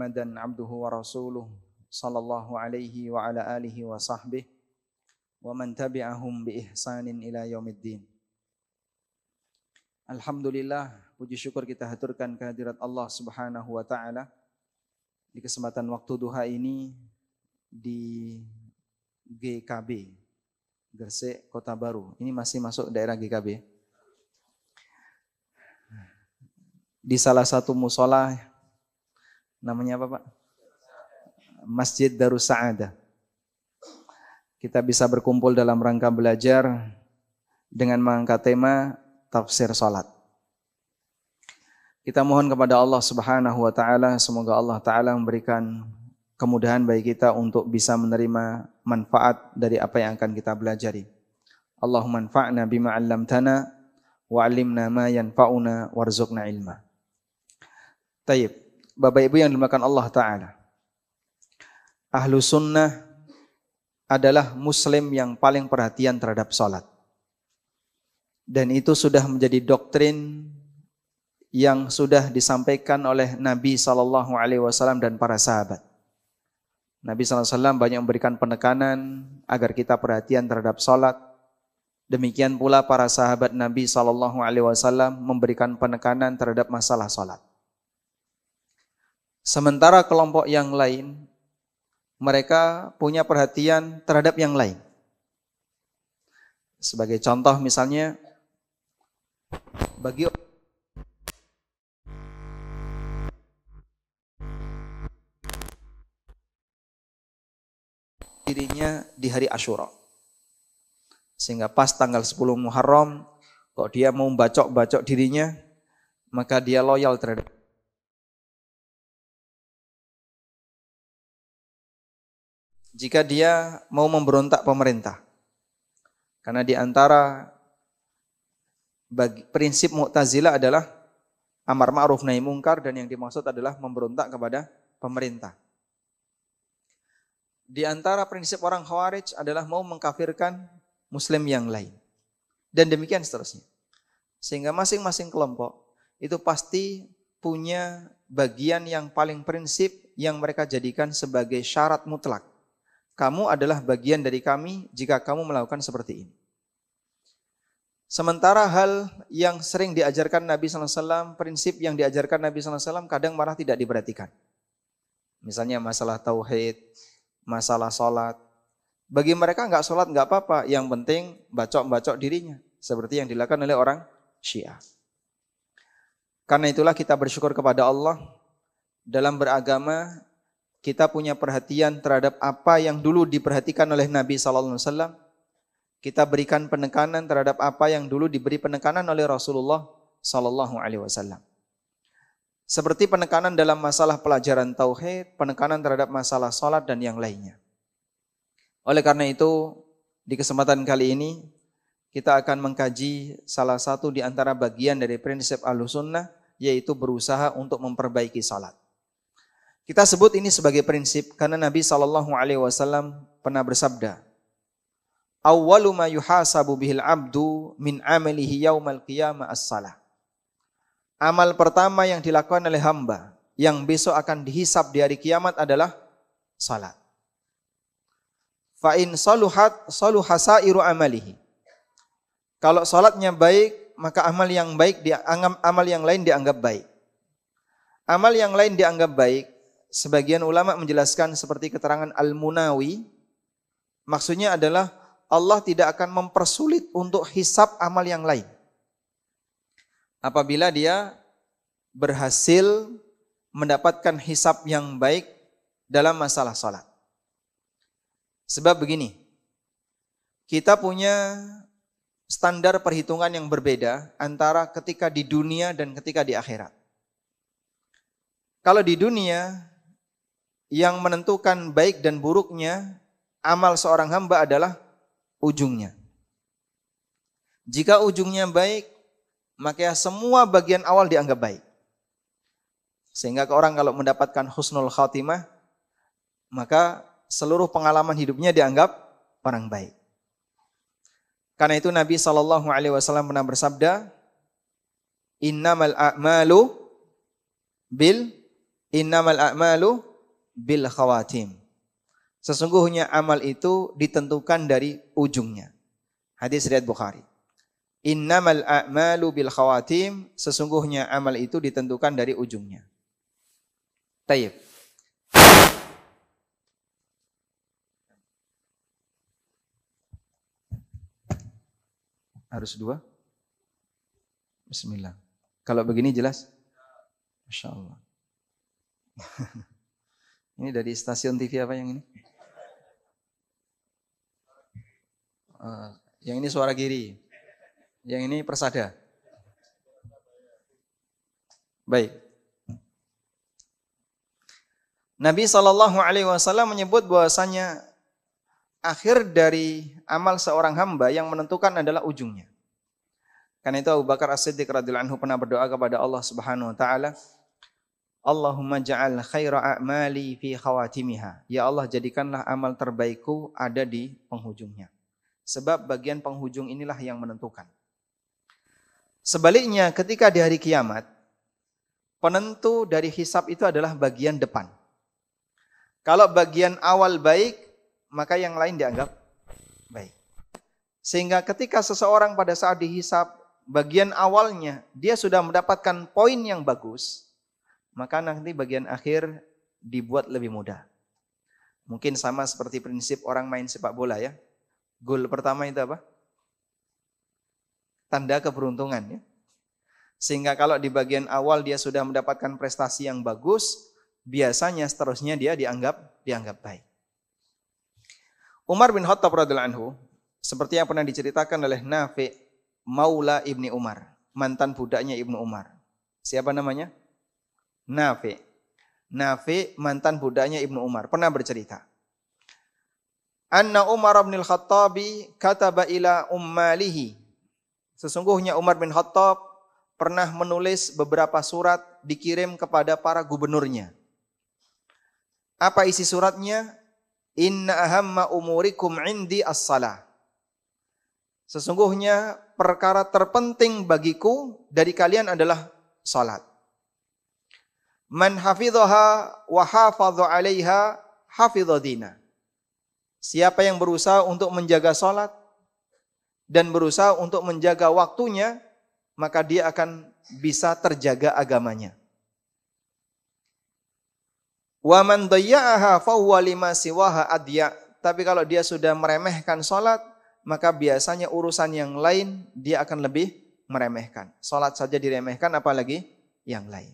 Muhammadan abduhu wa rasuluh sallallahu alaihi wa ala alihi wa sahbihi wa man tabi'ahum bi ihsanin ila yaumiddin. Alhamdulillah, puji syukur kita haturkan kehadirat Allah Subhanahu wa taala di kesempatan waktu duha ini di GKB Gresik Kota Baru. Ini masih masuk daerah GKB. Di salah satu musola, namanya apa Pak? Masjid Darus Sa'adah. Kita bisa berkumpul dalam rangka belajar dengan mengangkat tema tafsir salat. Kita mohon kepada Allah Subhanahu wa taala, semoga Allah taala memberikan kemudahan bagi kita untuk bisa menerima manfaat dari apa yang akan kita pelajari. Allahumma anfa'na bima 'allamtana wa 'allimna ma yanfa'una warzuqna ilma. Tayyib. Bapak Ibu yang dimuliakan Allah Ta'ala, Ahlu Sunnah adalah Muslim yang paling perhatian terhadap sholat. Dan itu sudah menjadi doktrin yang sudah disampaikan oleh Nabi SAW dan para sahabat. Nabi SAW banyak memberikan penekanan agar kita perhatian terhadap sholat. Demikian pula para sahabat Nabi SAW memberikan penekanan terhadap masalah sholat. Sementara kelompok yang lain, mereka punya perhatian terhadap yang lain. Sebagai contoh misalnya, bagi dirinya di hari Asyura. Sehingga pas tanggal 10 Muharram, kok dia mau bacok-bacok dirinya, maka dia loyal terhadap jika dia mau memberontak pemerintah. Karena di antara prinsip Mu'tazilah adalah amar ma'ruf nahi mungkar, dan yang dimaksud adalah memberontak kepada pemerintah. Di antara prinsip orang Khawarij adalah mau mengkafirkan muslim yang lain. Dan demikian seterusnya. Sehingga masing-masing kelompok itu pasti punya bagian yang paling prinsip yang mereka jadikan sebagai syarat mutlak. Kamu adalah bagian dari kami jika kamu melakukan seperti ini. Sementara hal yang sering diajarkan Nabi SAW, prinsip yang diajarkan Nabi SAW kadang malah tidak diperhatikan. Misalnya masalah tauhid, masalah sholat. Bagi mereka enggak sholat enggak apa-apa, yang penting bacok-bacok dirinya. Seperti yang dilakukan oleh orang Syiah. Karena itulah kita bersyukur kepada Allah, dalam beragama kita punya perhatian terhadap apa yang dulu diperhatikan oleh Nabi SAW. Kita berikan penekanan terhadap apa yang dulu diberi penekanan oleh Rasulullah SAW. Seperti penekanan dalam masalah pelajaran tauhid, penekanan terhadap masalah sholat dan yang lainnya. Oleh karena itu, di kesempatan kali ini kita akan mengkaji salah satu di antara bagian dari prinsip Ahlussunnah, yaitu berusaha untuk memperbaiki sholat. Kita sebut ini sebagai prinsip karena Nabi SAW pernah bersabda, "Awwalu ma yuhasabu bihil abdu min amalihi yaumal qiyamah as-salah." Amal pertama yang dilakukan oleh hamba yang besok akan dihisab di hari kiamat adalah salat. Fa in saluhat saluha sairu amalihi. Kalau salatnya baik, maka amal yang lain dianggap baik. Amal yang lain dianggap baik. Sebagian ulama menjelaskan seperti keterangan Al-Munawi, maksudnya adalah Allah tidak akan mempersulit untuk hisab amal yang lain. Apabila dia berhasil mendapatkan hisab yang baik dalam masalah salat. Sebab begini, kita punya standar perhitungan yang berbeda antara ketika di dunia dan ketika di akhirat. Kalau di dunia, yang menentukan baik dan buruknya amal seorang hamba adalah ujungnya. Jika ujungnya baik, maka semua bagian awal dianggap baik. Sehingga orang kalau mendapatkan husnul khatimah, maka seluruh pengalaman hidupnya dianggap orang baik. Karena itu Nabi SAW pernah bersabda, "Innamal a'malu bil Innamal a'malu bil khawatim. Sesungguhnya amal itu ditentukan dari ujungnya. Hadis riwayat Bukhari. Innamal a'malu bil khawatim. Sesungguhnya amal itu ditentukan dari ujungnya. Tayyib. Harus dua? Bismillah. Kalau begini jelas? Masya Allah. Ini dari stasiun TV apa yang ini? Yang ini Suara Giri. Yang ini Persada. Baik. Nabi SAW menyebut bahwasanya akhir dari amal seorang hamba yang menentukan adalah ujungnya. Karena itu Abu Bakar As-Siddiq radhiyallahu anhu pernah berdoa kepada Allah Subhanahu wa taala, Allahumma ja'al khaira a'mali fi khawatimiha. Ya Allah, jadikanlah amal terbaikku ada di penghujungnya. Sebab bagian penghujung inilah yang menentukan. Sebaliknya ketika di hari kiamat, penentu dari hisab itu adalah bagian depan. Kalau bagian awal baik, maka yang lain dianggap baik. Sehingga ketika seseorang pada saat dihisab, bagian awalnya dia sudah mendapatkan poin yang bagus, maka nanti bagian akhir dibuat lebih mudah. Mungkin sama seperti prinsip orang main sepak bola ya. Gol pertama itu apa? Tanda keberuntungan ya. Sehingga kalau di bagian awal dia sudah mendapatkan prestasi yang bagus, biasanya seterusnya dia dianggap baik. Umar bin Khattab radhiyallahu anhu, seperti yang pernah diceritakan oleh Nafi' Maula Ibni Umar, mantan budaknya Ibnu Umar. Siapa namanya? Nafi'. Nafi' mantan budaknya Ibnu Umar pernah bercerita. Anna Umar bin Khattabi kataba ila ummalihi. Sesungguhnya Umar bin Khattab pernah menulis beberapa surat dikirim kepada para gubernurnya. Apa isi suratnya? Inna ahamma umurikum indi as-salah. Sesungguhnya perkara terpenting bagiku dari kalian adalah salat. Man hafidhaha wa hafadha 'alaiha hafidha dina. Siapa yang berusaha untuk menjaga salat dan berusaha untuk menjaga waktunya, maka dia akan bisa terjaga agamanya. Wa man dayya'aha fa huwa lima siwaha adya. Tapi kalau dia sudah meremehkan salat, maka biasanya urusan yang lain dia akan lebih meremehkan. Salat saja diremehkan, apalagi yang lain.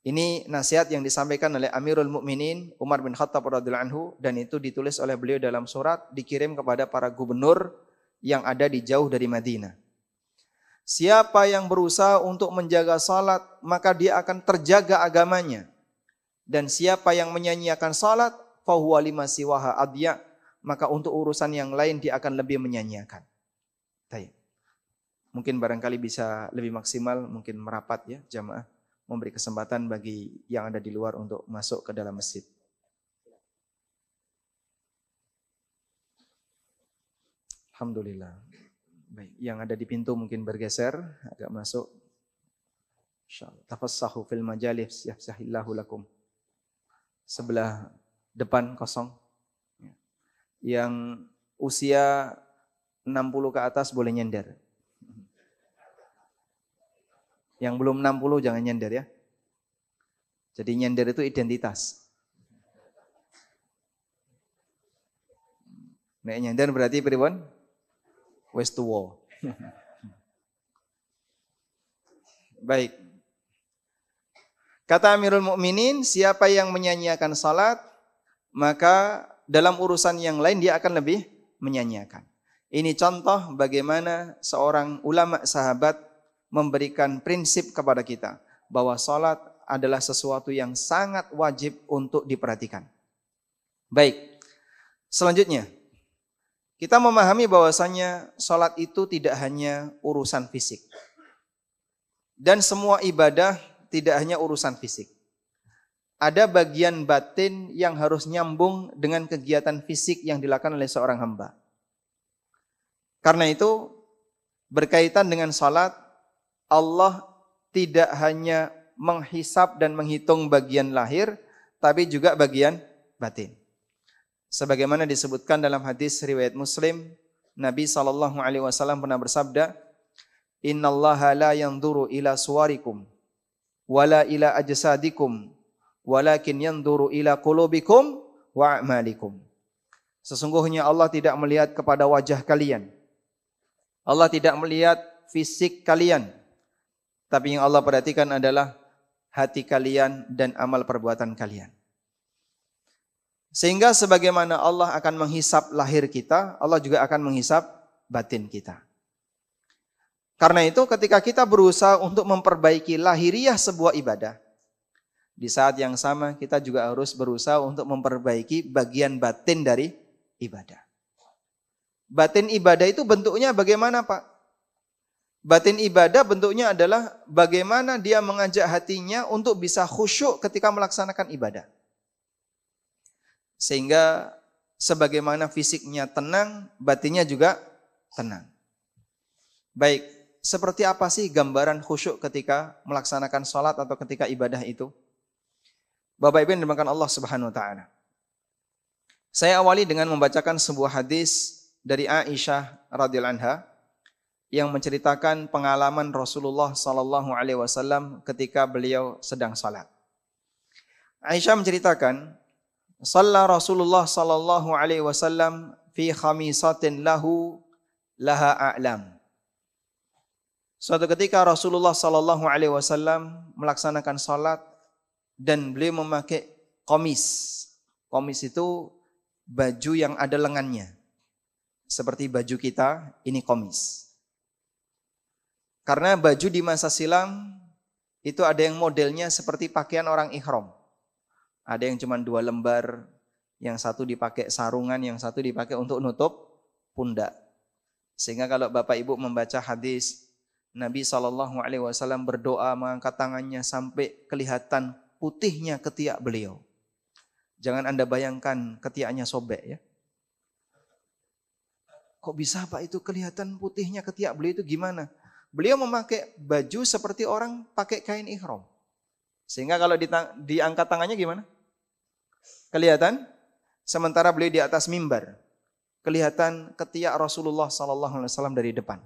Ini nasihat yang disampaikan oleh Amirul Mukminin Umar bin Khattab radhiyallahu anhu, dan itu ditulis oleh beliau dalam surat dikirim kepada para gubernur yang ada di jauh dari Madinah. Siapa yang berusaha untuk menjaga salat, maka dia akan terjaga agamanya. Dan siapa yang menyanyiakan salat, fahuwa lima siwaha adya, maka untuk urusan yang lain dia akan lebih menyanyiakan. Baik. Mungkin barangkali bisa lebih maksimal, mungkin merapat ya jamaah, memberi kesempatan bagi yang ada di luar untuk masuk ke dalam masjid. Alhamdulillah. Baik, yang ada di pintu mungkin bergeser agak masuk. Insyaallah. Tafassahu fil majalis yafsahillahu lakum. Sebelah depan kosong. Yang usia 60 ke atas boleh nyender. Yang belum 60 jangan nyender ya. Jadi nyender itu identitas. Nek nyender berarti pripun? Wes tuwa. Baik. Kata Amirul Mukminin, siapa yang menyanyiakan salat, maka dalam urusan yang lain dia akan lebih menyanyiakan. Ini contoh bagaimana seorang ulama sahabat memberikan prinsip kepada kita bahwa salat adalah sesuatu yang sangat wajib untuk diperhatikan. Baik. Selanjutnya, kita memahami bahwasanya salat itu tidak hanya urusan fisik. Dan semua ibadah tidak hanya urusan fisik. Ada bagian batin yang harus nyambung dengan kegiatan fisik yang dilakukan oleh seorang hamba. Karena itu berkaitan dengan salat, Allah tidak hanya menghisap dan menghitung bagian lahir, tapi juga bagian batin. Sebagaimana disebutkan dalam hadis riwayat Muslim, Nabi SAW pernah bersabda, Innallaha la yanzuru ila suwarikum, wala ila ajsadikum, walakin yanzuru ila qulubikum wa a'malikum. Sesungguhnya Allah tidak melihat kepada wajah kalian. Allah tidak melihat fisik kalian. Tapi yang Allah perhatikan adalah hati kalian dan amal perbuatan kalian. Sehingga sebagaimana Allah akan menghisap lahir kita, Allah juga akan menghisap batin kita. Karena itu ketika kita berusaha untuk memperbaiki lahiriah sebuah ibadah, di saat yang sama kita juga harus berusaha untuk memperbaiki bagian batin dari ibadah. Batin ibadah itu bentuknya bagaimana, Pak? Batin ibadah bentuknya adalah bagaimana dia mengajak hatinya untuk bisa khusyuk ketika melaksanakan ibadah. Sehingga sebagaimana fisiknya tenang, batinnya juga tenang. Baik, seperti apa sih gambaran khusyuk ketika melaksanakan sholat atau ketika ibadah itu? Bapak Ibu yang dimuliakan Allah Subhanahu wa taala. Saya awali dengan membacakan sebuah hadis dari Aisyah radhiyallahu anha yang menceritakan pengalaman Rasulullah sallallahu alaihi wasallam ketika beliau sedang salat. Aisyah menceritakan, "Shalla Rasulullah sallallahu alaihi wasallam fi khamisatin laha a'lam." Suatu ketika Rasulullah sallallahu alaihi wasallam melaksanakan salat dan beliau memakai qamis. Qamis itu baju yang ada lengannya. Seperti baju kita, ini qamis. Karena baju di masa silam itu ada yang modelnya seperti pakaian orang ihram. Ada yang cuma 2 lembar, yang satu dipakai sarungan, yang satu dipakai untuk nutup pundak. Sehingga kalau Bapak Ibu membaca hadis Nabi SAW berdoa mengangkat tangannya sampai kelihatan putihnya ketiak beliau. Jangan Anda bayangkan ketiaknya sobek ya. Kok bisa Pak itu kelihatan putihnya ketiak beliau itu gimana? Beliau memakai baju seperti orang pakai kain ihram. Sehingga kalau diangkat tangannya gimana? Kelihatan? Sementara beliau di atas mimbar. Kelihatan ketiak Rasulullah SAW dari depan.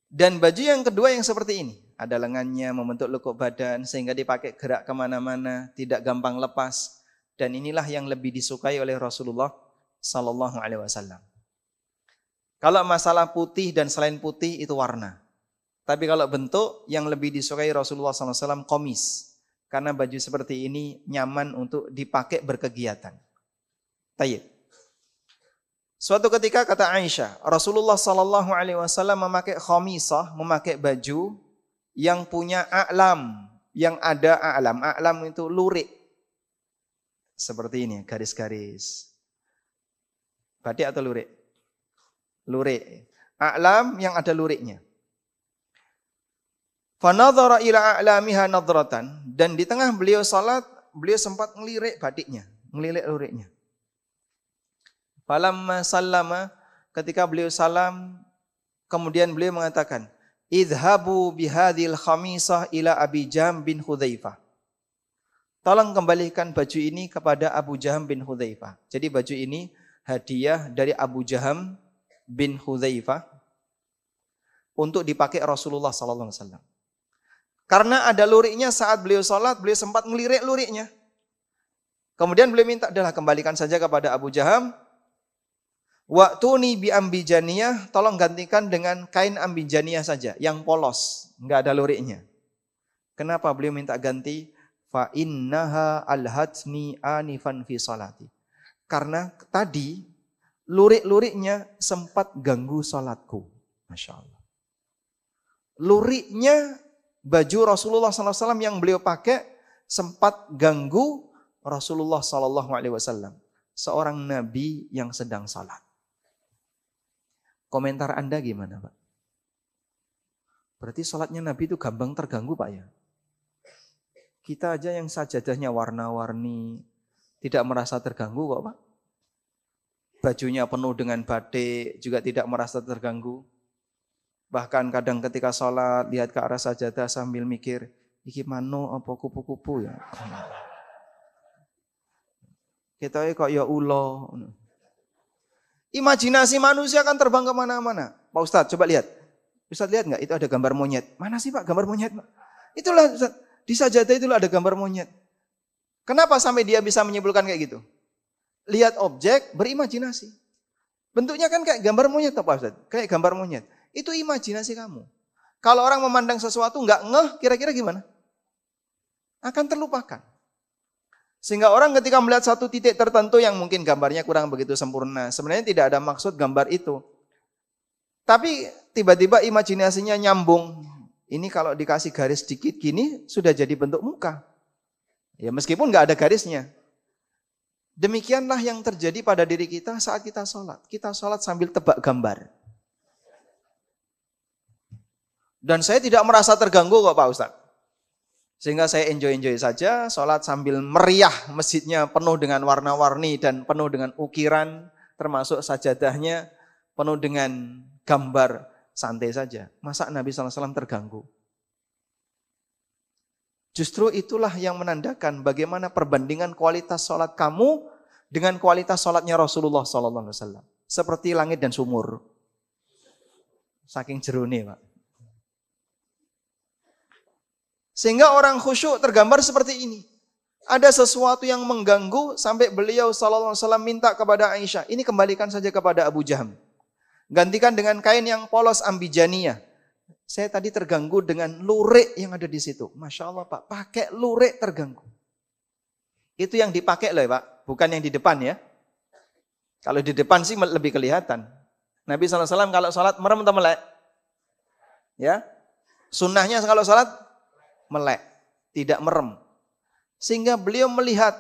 Dan baju yang kedua yang seperti ini. Ada lengannya membentuk lekuk badan sehingga dipakai gerak kemana-mana. Tidak gampang lepas. Dan inilah yang lebih disukai oleh Rasulullah SAW. Kalau masalah putih dan selain putih itu warna. Tapi kalau bentuk yang lebih disukai Rasulullah SAW qamis. Karena baju seperti ini nyaman untuk dipakai berkegiatan. Tayyib. Suatu ketika kata Aisyah, Rasulullah SAW memakai khamisah, memakai baju yang punya a'lam. Yang ada a'lam. A'lam itu lurik. Seperti ini, garis-garis. Batik atau lurik? Lurik. A'lam yang ada luriknya. Fanadhara ila a'lamiha nadratan. Dan di tengah beliau salat, beliau sempat ngelirik batiknya, ngelirik luriknya. Falamma sallama, ketika beliau salam, kemudian beliau mengatakan, idhabu bihadhil khamisah ila Abi Jaham bin Hudzaifah. Tolong kembalikan baju ini kepada Abu Jaham bin Hudzaifah. Jadi baju ini hadiah dari Abu Jaham bin Hudzaifah untuk dipakai Rasulullah SAW. Karena ada luriknya saat beliau sholat, beliau sempat melirik luriknya. Kemudian beliau minta, adalah kembalikan saja kepada Abu Jaham. Wa'tuni bi ambijaniyah, tolong gantikan dengan kain ambijaniyah saja, yang polos, enggak ada luriknya. Kenapa beliau minta ganti? Fa innaha alhatni anifan fi salati. Karena tadi lurik-luriknya sempat ganggu salatku. Masya Allah. Luriknya baju Rasulullah SAW yang beliau pakai sempat ganggu Rasulullah SAW. Seorang Nabi yang sedang salat. Komentar Anda gimana Pak? Berarti salatnya Nabi itu gampang terganggu Pak ya? Kita aja yang sajadahnya warna-warni tidak merasa terganggu kok Pak? Bajunya penuh dengan batik juga tidak merasa terganggu. Bahkan kadang ketika sholat, lihat ke arah sajadah sambil mikir, iki mano apa kupu-kupu ya. Kita kok ya ulo. Imajinasi manusia kan terbang kemana-mana. Pak Ustadz, coba lihat. Ustadz lihat nggak? Itu ada gambar monyet. Mana sih Pak gambar monyet? Itulah Ustadz. Di sajadah itulah ada gambar monyet. Kenapa sampai dia bisa menyimpulkan kayak gitu? Lihat objek, berimajinasi. Bentuknya kan kayak gambar monyet Pak Ustadz. Kayak gambar monyet. Itu imajinasi kamu. Kalau orang memandang sesuatu nggak ngeh, kira-kira gimana? Akan terlupakan. Sehingga orang ketika melihat satu titik tertentu yang mungkin gambarnya kurang begitu sempurna, sebenarnya tidak ada maksud gambar itu. Tapi tiba-tiba imajinasinya nyambung. Ini kalau dikasih garis sedikit gini, sudah jadi bentuk muka. Ya meskipun nggak ada garisnya. Demikianlah yang terjadi pada diri kita saat kita sholat. Kita sholat sambil tebak gambar. Dan saya tidak merasa terganggu kok Pak Ustadz. Sehingga saya enjoy saja, sholat sambil meriah, masjidnya penuh dengan warna-warni dan penuh dengan ukiran, termasuk sajadahnya penuh dengan gambar, santai saja. Masa Nabi SAW terganggu? Justru itulah yang menandakan bagaimana perbandingan kualitas sholat kamu dengan kualitas sholatnya Rasulullah SAW. Seperti langit dan sumur. Saking jerone Pak. Sehingga orang khusyuk tergambar seperti ini. Ada sesuatu yang mengganggu sampai beliau sallallahu alaihi wasallam minta kepada Aisyah, ini kembalikan saja kepada Abu Jaham. Gantikan dengan kain yang polos ambijaniyah. Saya tadi terganggu dengan lurik yang ada di situ. Masya Allah Pak, pakai lurik terganggu. Itu yang dipakai loh Pak, bukan yang di depan ya. Kalau di depan sih lebih kelihatan. Nabi SAW kalau sholat merem atau melek? Ya, sunnahnya kalau sholat melek, tidak merem. Sehingga beliau melihat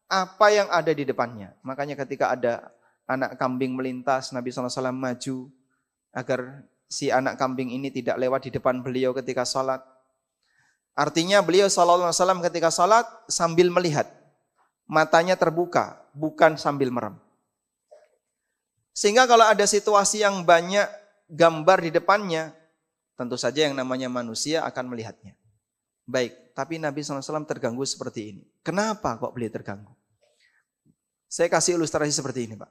apa yang ada di depannya. Makanya ketika ada anak kambing melintas, Nabi SAW maju agar si anak kambing ini tidak lewat di depan beliau ketika sholat. Artinya beliau SAW ketika sholat sambil melihat. Matanya terbuka, bukan sambil merem. Sehingga kalau ada situasi yang banyak gambar di depannya, tentu saja yang namanya manusia akan melihatnya. Baik, tapi Nabi SAW terganggu seperti ini. Kenapa kok beliau terganggu? Saya kasih ilustrasi seperti ini Pak.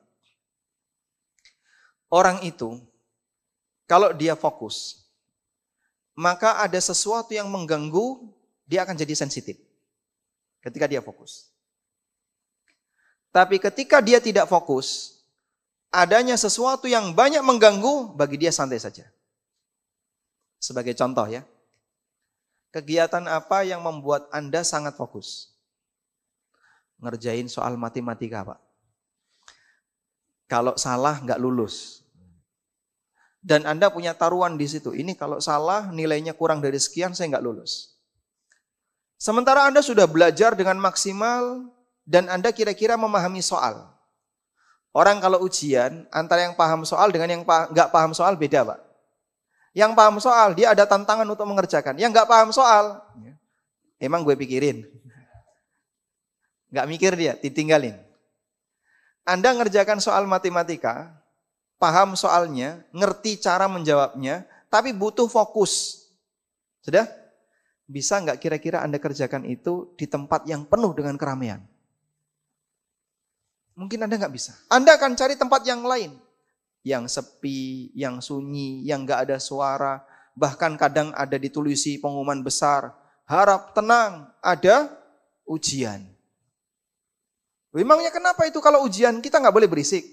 Orang itu, kalau dia fokus, maka ada sesuatu yang mengganggu, dia akan jadi sensitif. Ketika dia fokus. Tapi ketika dia tidak fokus, adanya sesuatu yang banyak mengganggu, bagi dia santai saja. Sebagai contoh ya. Kegiatan apa yang membuat Anda sangat fokus? Ngerjain soal matematika, Pak. Kalau salah nggak lulus. Dan Anda punya taruhan di situ. Ini kalau salah nilainya kurang dari sekian saya nggak lulus. Sementara Anda sudah belajar dengan maksimal dan Anda kira-kira memahami soal. Orang kalau ujian antara yang paham soal dengan yang nggak paham soal beda, Pak. Yang paham soal, dia ada tantangan untuk mengerjakan. Yang nggak paham soal, emang gue pikirin. Nggak mikir dia, ditinggalin. Anda ngerjakan soal matematika, paham soalnya, ngerti cara menjawabnya, tapi butuh fokus. Sudah? Bisa nggak kira-kira Anda kerjakan itu di tempat yang penuh dengan keramaian? Mungkin Anda nggak bisa. Anda akan cari tempat yang lain. Yang sepi, yang sunyi, yang gak ada suara. Bahkan kadang ada ditulisi pengumuman besar. Harap tenang, ada ujian. Memangnya kenapa itu kalau ujian kita gak boleh berisik?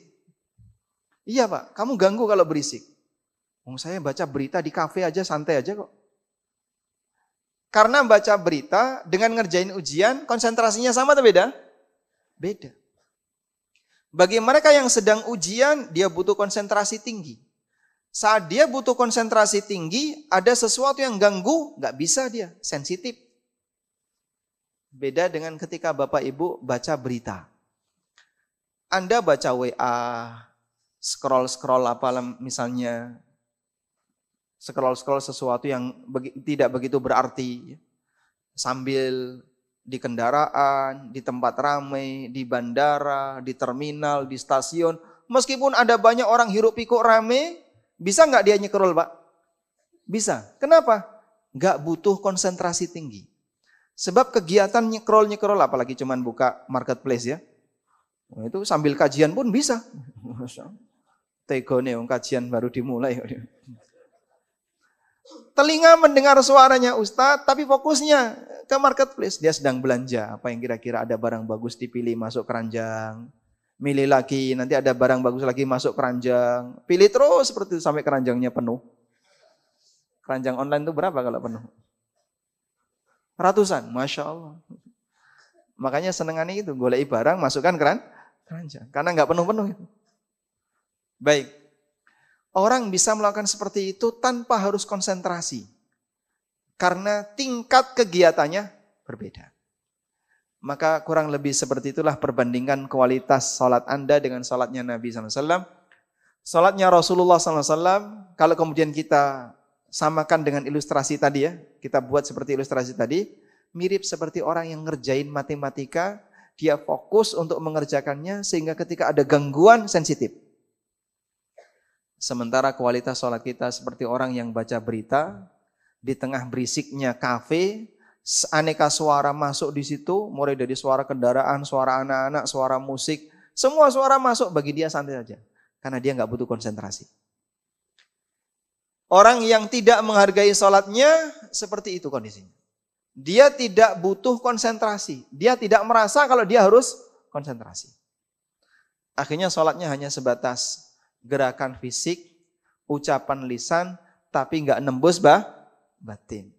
Iya Pak, kamu ganggu kalau berisik. Saya baca berita di kafe aja santai aja kok. Karena baca berita dengan ngerjain ujian, konsentrasinya sama atau beda? Beda. Bagi mereka yang sedang ujian, dia butuh konsentrasi tinggi. Saat dia butuh konsentrasi tinggi, ada sesuatu yang ganggu, nggak bisa dia, sensitif. Beda dengan ketika Bapak Ibu baca berita. Anda baca WA, scroll apa misalnya, scroll sesuatu yang tidak begitu berarti, sambil di kendaraan, di tempat ramai, di bandara, di terminal, di stasiun. Meskipun ada banyak orang hiruk pikuk ramai, bisa nggak dia nyekrol Pak? Bisa. Kenapa? Nggak butuh konsentrasi tinggi. Sebab kegiatan nyekrol apalagi cuman buka marketplace ya. Nah, itu sambil kajian pun bisa. Tegone kajian baru dimulai. Telinga mendengar suaranya Ustadz, tapi fokusnya ke marketplace. Dia sedang belanja, apa yang kira-kira ada barang bagus dipilih masuk keranjang. Milih lagi, nanti ada barang bagus lagi masuk keranjang. Pilih terus seperti itu sampai keranjangnya penuh. Keranjang online itu berapa kalau penuh? Ratusan, Masya Allah. Makanya senengannya itu, golek barang, masukkan keranjang. Karena nggak penuh-penuh itu. Baik. Orang bisa melakukan seperti itu tanpa harus konsentrasi. Karena tingkat kegiatannya berbeda. Maka kurang lebih seperti itulah perbandingan kualitas salat Anda dengan salatnya Nabi SAW. Salatnya Rasulullah SAW, kalau kemudian kita samakan dengan ilustrasi tadi ya, kita buat seperti ilustrasi tadi, mirip seperti orang yang ngerjain matematika, dia fokus untuk mengerjakannya sehingga ketika ada gangguan sensitif. Sementara kualitas sholat kita seperti orang yang baca berita, di tengah berisiknya kafe, aneka suara masuk di situ, mulai dari suara kendaraan, suara anak-anak, suara musik, semua suara masuk bagi dia santai saja. Karena dia nggak butuh konsentrasi. Orang yang tidak menghargai sholatnya, seperti itu kondisinya. Dia tidak butuh konsentrasi. Dia tidak merasa kalau dia harus konsentrasi. Akhirnya sholatnya hanya sebatas gerakan fisik, ucapan lisan, tapi nggak nembus batin.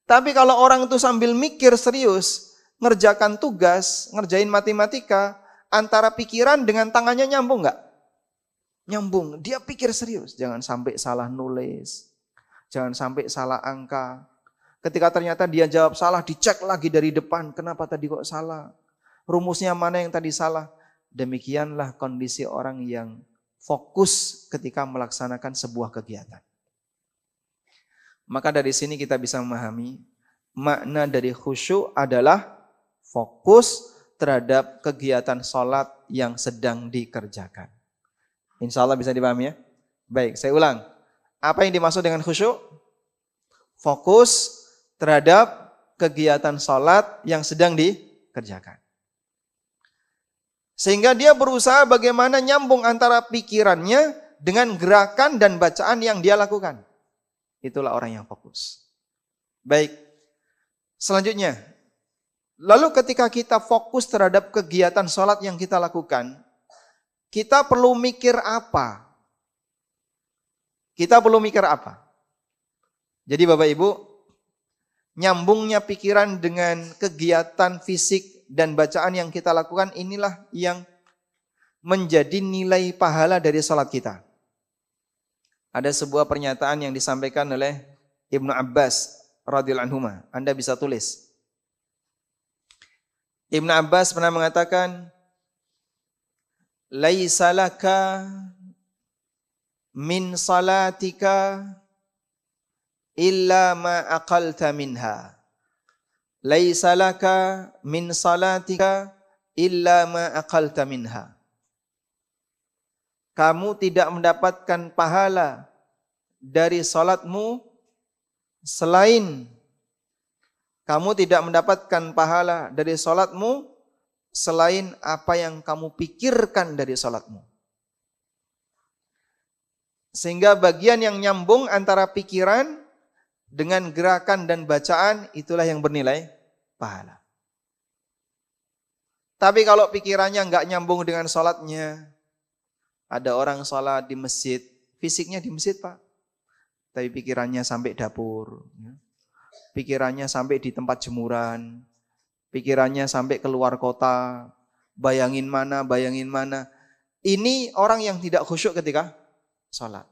Tapi kalau orang itu sambil mikir serius, ngerjakan tugas, ngerjain matematika, antara pikiran dengan tangannya nyambung nggak? Nyambung. Dia pikir serius, jangan sampai salah nulis, jangan sampai salah angka. Ketika ternyata dia jawab salah, dicek lagi dari depan, kenapa tadi kok salah? Rumusnya mana yang tadi salah? Demikianlah kondisi orang yang fokus ketika melaksanakan sebuah kegiatan. Maka dari sini kita bisa memahami makna dari khusyuk adalah fokus terhadap kegiatan sholat yang sedang dikerjakan. Insya Allah bisa dipahami ya? Baik, saya ulang. Apa yang dimaksud dengan khusyuk? Fokus terhadap kegiatan sholat yang sedang dikerjakan. Sehingga dia berusaha bagaimana nyambung antara pikirannya dengan gerakan dan bacaan yang dia lakukan. Itulah orang yang fokus. Baik, selanjutnya. Lalu ketika kita fokus terhadap kegiatan sholat yang kita lakukan, kita perlu mikir apa? Kita perlu mikir apa? Jadi Bapak Ibu, nyambungnya pikiran dengan kegiatan fisik dan bacaan yang kita lakukan, inilah yang menjadi nilai pahala dari salat kita. Ada sebuah pernyataan yang disampaikan oleh Ibnu Abbas radhiyallahu anhu. Anda bisa tulis. Ibnu Abbas pernah mengatakan, "Laisa laka min salatika illa ma aqalta minha." Laisa laka min salatika illa ma aqalta minha. Kamu tidak mendapatkan pahala dari salatmu selain apa yang kamu pikirkan dari salatmu. Sehingga bagian yang nyambung antara pikiran dengan gerakan dan bacaan, itulah yang bernilai pahala. Tapi kalau pikirannya nggak nyambung dengan sholatnya, ada orang sholat di masjid, fisiknya di masjid Pak, tapi pikirannya sampai dapur, pikirannya sampai di tempat jemuran, pikirannya sampai keluar kota, bayangin mana. Ini orang yang tidak khusyuk ketika sholat.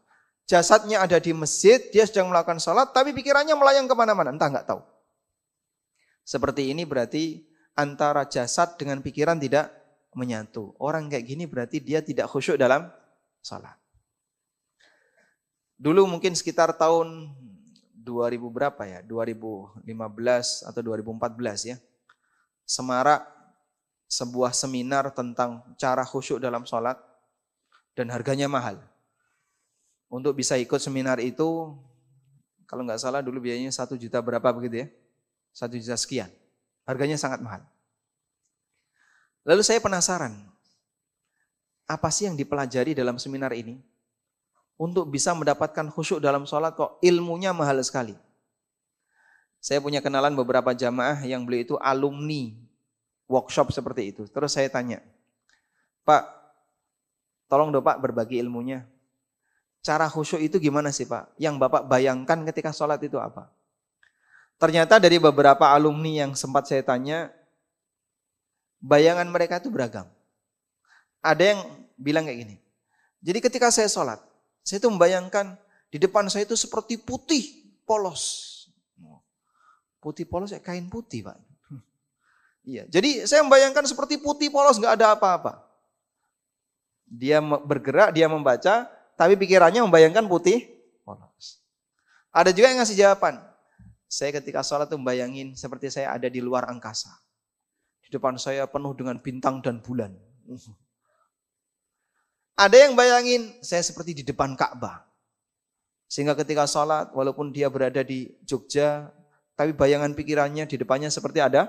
Jasadnya ada di masjid, dia sedang melakukan sholat, tapi pikirannya melayang kemana-mana, entah nggak tahu. Seperti ini berarti antara jasad dengan pikiran tidak menyatu. Orang kayak gini berarti dia tidak khusyuk dalam sholat. Dulu mungkin sekitar tahun 2000 berapa ya, 2015 atau 2014 ya, semarak sebuah seminar tentang cara khusyuk dalam sholat dan harganya mahal. Untuk bisa ikut seminar itu Kalau nggak salah dulu biayanya 1 juta berapa begitu ya. 1 juta sekian. Harganya sangat mahal. Lalu saya penasaran, apa sih yang dipelajari dalam seminar ini? Untuk bisa mendapatkan khusyuk dalam sholat kok ilmunya mahal sekali. Saya punya kenalan beberapa jamaah yang beliau itu alumni workshop seperti itu. Terus saya tanya, Pak, tolong dong Pak berbagi ilmunya. Cara khusyuk itu gimana sih Pak? Yang Bapak bayangkan ketika sholat itu apa? Ternyata dari beberapa alumni yang sempat saya tanya, bayangan mereka itu beragam. Ada yang bilang kayak gini, jadi ketika saya sholat, saya itu membayangkan di depan saya itu seperti putih polos. Putih polos ya kain putih Pak. Iya, jadi saya membayangkan seperti putih polos, nggak ada apa-apa. Dia bergerak, dia membaca, tapi pikirannya membayangkan putih polos. Ada juga yang ngasih jawaban. Saya ketika sholat itu membayangin seperti saya ada di luar angkasa. Di depan saya penuh dengan bintang dan bulan. Ada yang bayangin saya seperti di depan Ka'bah. Sehingga ketika sholat, walaupun dia berada di Jogja, tapi bayangan pikirannya di depannya seperti ada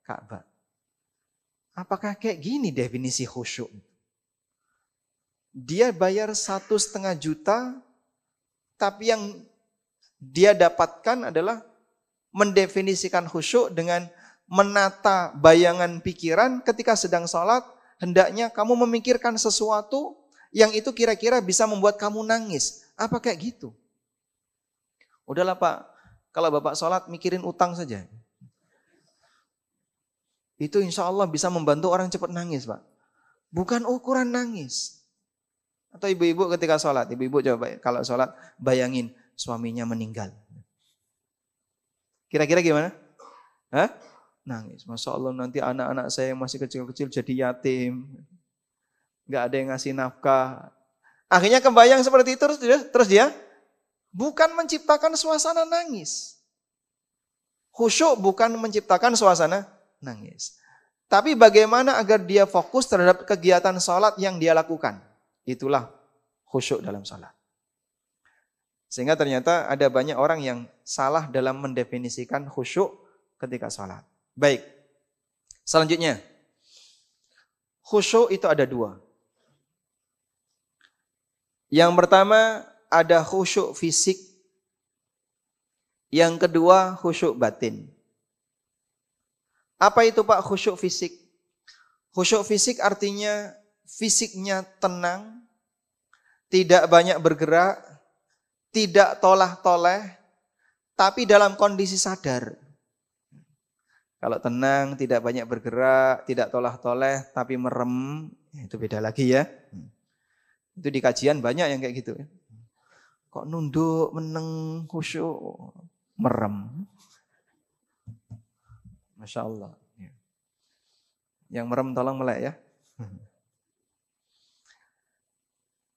Ka'bah. Apakah kayak gini definisi khusyuk? Dia bayar 1,5 juta, tapi yang dia dapatkan adalah mendefinisikan khusyuk dengan menata bayangan pikiran ketika sedang sholat. Hendaknya kamu memikirkan sesuatu yang itu kira-kira bisa membuat kamu nangis. Apa kayak gitu? Udahlah Pak, kalau Bapak sholat mikirin utang saja. Itu insya Allah bisa membantu orang cepat nangis Pak. Bukan ukuran nangis. Atau ibu-ibu ketika sholat, ibu-ibu coba kalau sholat bayangin suaminya meninggal. Kira-kira gimana? Hah? Nangis. Masya Allah nanti anak-anak saya yang masih kecil-kecil jadi yatim. Gak ada yang ngasih nafkah. Akhirnya kebayang seperti itu terus dia bukan menciptakan suasana nangis. Khusyuk bukan menciptakan suasana nangis. Tapi bagaimana agar dia fokus terhadap kegiatan sholat yang dia lakukan. Itulah khusyuk dalam sholat. Sehingga ternyata ada banyak orang yang salah dalam mendefinisikan khusyuk ketika sholat. Baik, selanjutnya. Khusyuk itu ada 2. Yang pertama ada khusyuk fisik. Yang kedua khusyuk batin. Apa itu Pak khusyuk fisik? Khusyuk fisik artinya fisiknya tenang, tidak banyak bergerak, tidak tolah-toleh, tapi dalam kondisi sadar. Kalau tenang, tidak banyak bergerak, tidak tolah-toleh, tapi merem, itu beda lagi ya. Itu di kajian banyak yang kayak gitu. Kok nunduk, meneng, khusyuk, merem. Masya Allah. Yang merem tolong melek ya.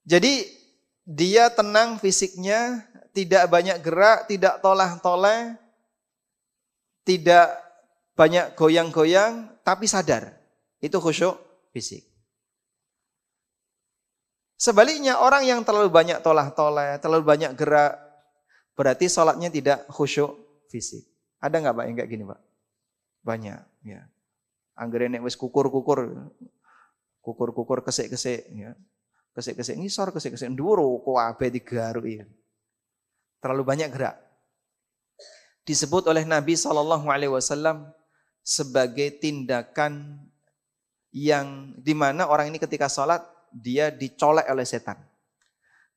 Jadi dia tenang fisiknya, tidak banyak gerak, tidak tolah-toleh, tidak banyak goyang-goyang, tapi sadar. Itu khusyuk fisik. Sebaliknya orang yang terlalu banyak tolah-toleh, terlalu banyak gerak, berarti sholatnya tidak khusyuk fisik. Ada nggak Pak yang kayak gini Pak? Banyak. Ya. Anggere nek wis kukur-kukur, kesik-kesik. Ya. Kesik-kesik ngisor, kesik-kesik nduro, kuwabe digaruki. Terlalu banyak gerak. Disebut oleh Nabi SAW sebagai tindakan yang dimana orang ini ketika sholat, dia dicolek oleh setan.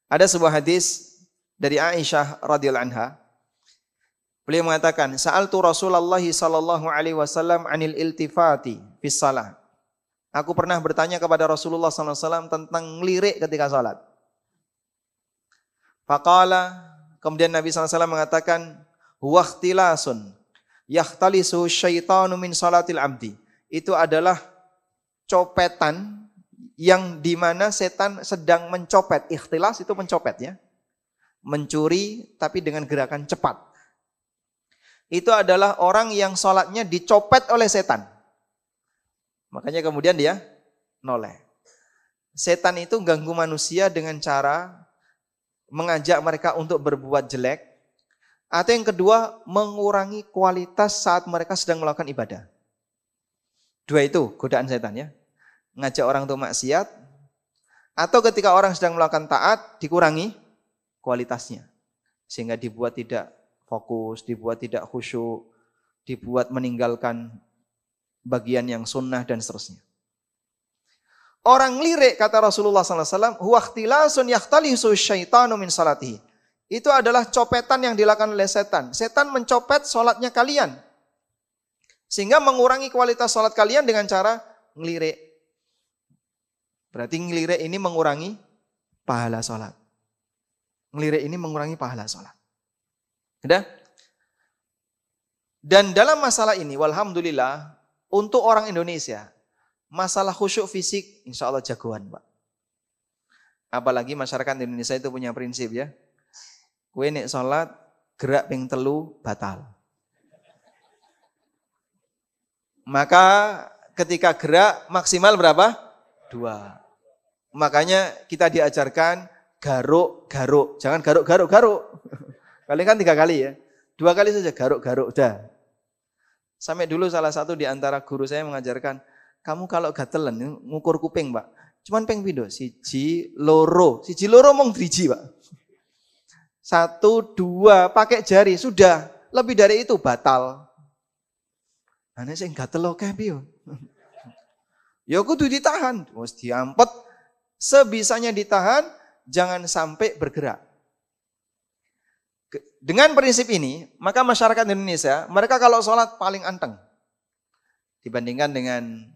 Ada sebuah hadis dari Aisyah radhiyallahu anha. Beliau mengatakan, "Sa'altu Rasulullah sallallahu alaihi wasallam 'anil iltifati fis shalah." Aku pernah bertanya kepada Rasulullah sallallahu alaihi wasallam tentang lirik ketika salat. Faqala, kemudian Nabi sallallahu alaihi wasallam mengatakan, "Huwa ikhtilasun yahtalisu syaitanu min salatil abdi." Itu adalah copetan yang dimana setan sedang mencopet. Ikhtilas itu mencopet ya. Mencuri tapi dengan gerakan cepat. Itu adalah orang yang sholatnya dicopet oleh setan. Makanya kemudian dia noleh. Setan itu ganggu manusia dengan cara mengajak mereka untuk berbuat jelek. Atau yang kedua, mengurangi kualitas saat mereka sedang melakukan ibadah. Dua itu godaan setan ya. Ngajak orang untuk maksiat, atau ketika orang sedang melakukan taat, dikurangi kualitasnya. Sehingga dibuat tidak fokus, dibuat tidak khusyuk, dibuat meninggalkan bagian yang sunnah dan seterusnya. Orang lirik, kata Rasulullah SAW, huwa ikhtilasun yakhtalisu syaitanu min salatihi. Itu adalah copetan yang dilakukan oleh setan. Setan mencopet sholatnya kalian. Sehingga mengurangi kualitas sholat kalian dengan cara ngelirik. Berarti ngelirik ini mengurangi pahala sholat. Ngelirik ini mengurangi pahala sholat. Sudah? Dan dalam masalah ini, walhamdulillah, untuk orang Indonesia, masalah khusyuk fisik, insya Allah jagoan, Pak. Apalagi masyarakat Indonesia itu punya prinsip ya. Kue nek sholat, gerak ping telu, batal. Maka ketika gerak maksimal berapa? 2. Makanya kita diajarkan garuk-garuk. Jangan garuk-garuk-garuk. Paling kan 3 kali ya. 2 kali saja garuk-garuk, udah. Sampai dulu salah satu di antara guru saya mengajarkan, kamu kalau gatelan ngukur kuping, Pak. Cuman ping pindho, siji loro mong driji, Pak. 1, 2 pakai jari sudah, lebih dari itu batal. Ane sing gatel oke piye? Ya kudu ditahan, wis diampet sebisanya ditahan, jangan sampai bergerak. Dengan prinsip ini, maka masyarakat Indonesia, mereka kalau sholat paling anteng. Dibandingkan dengan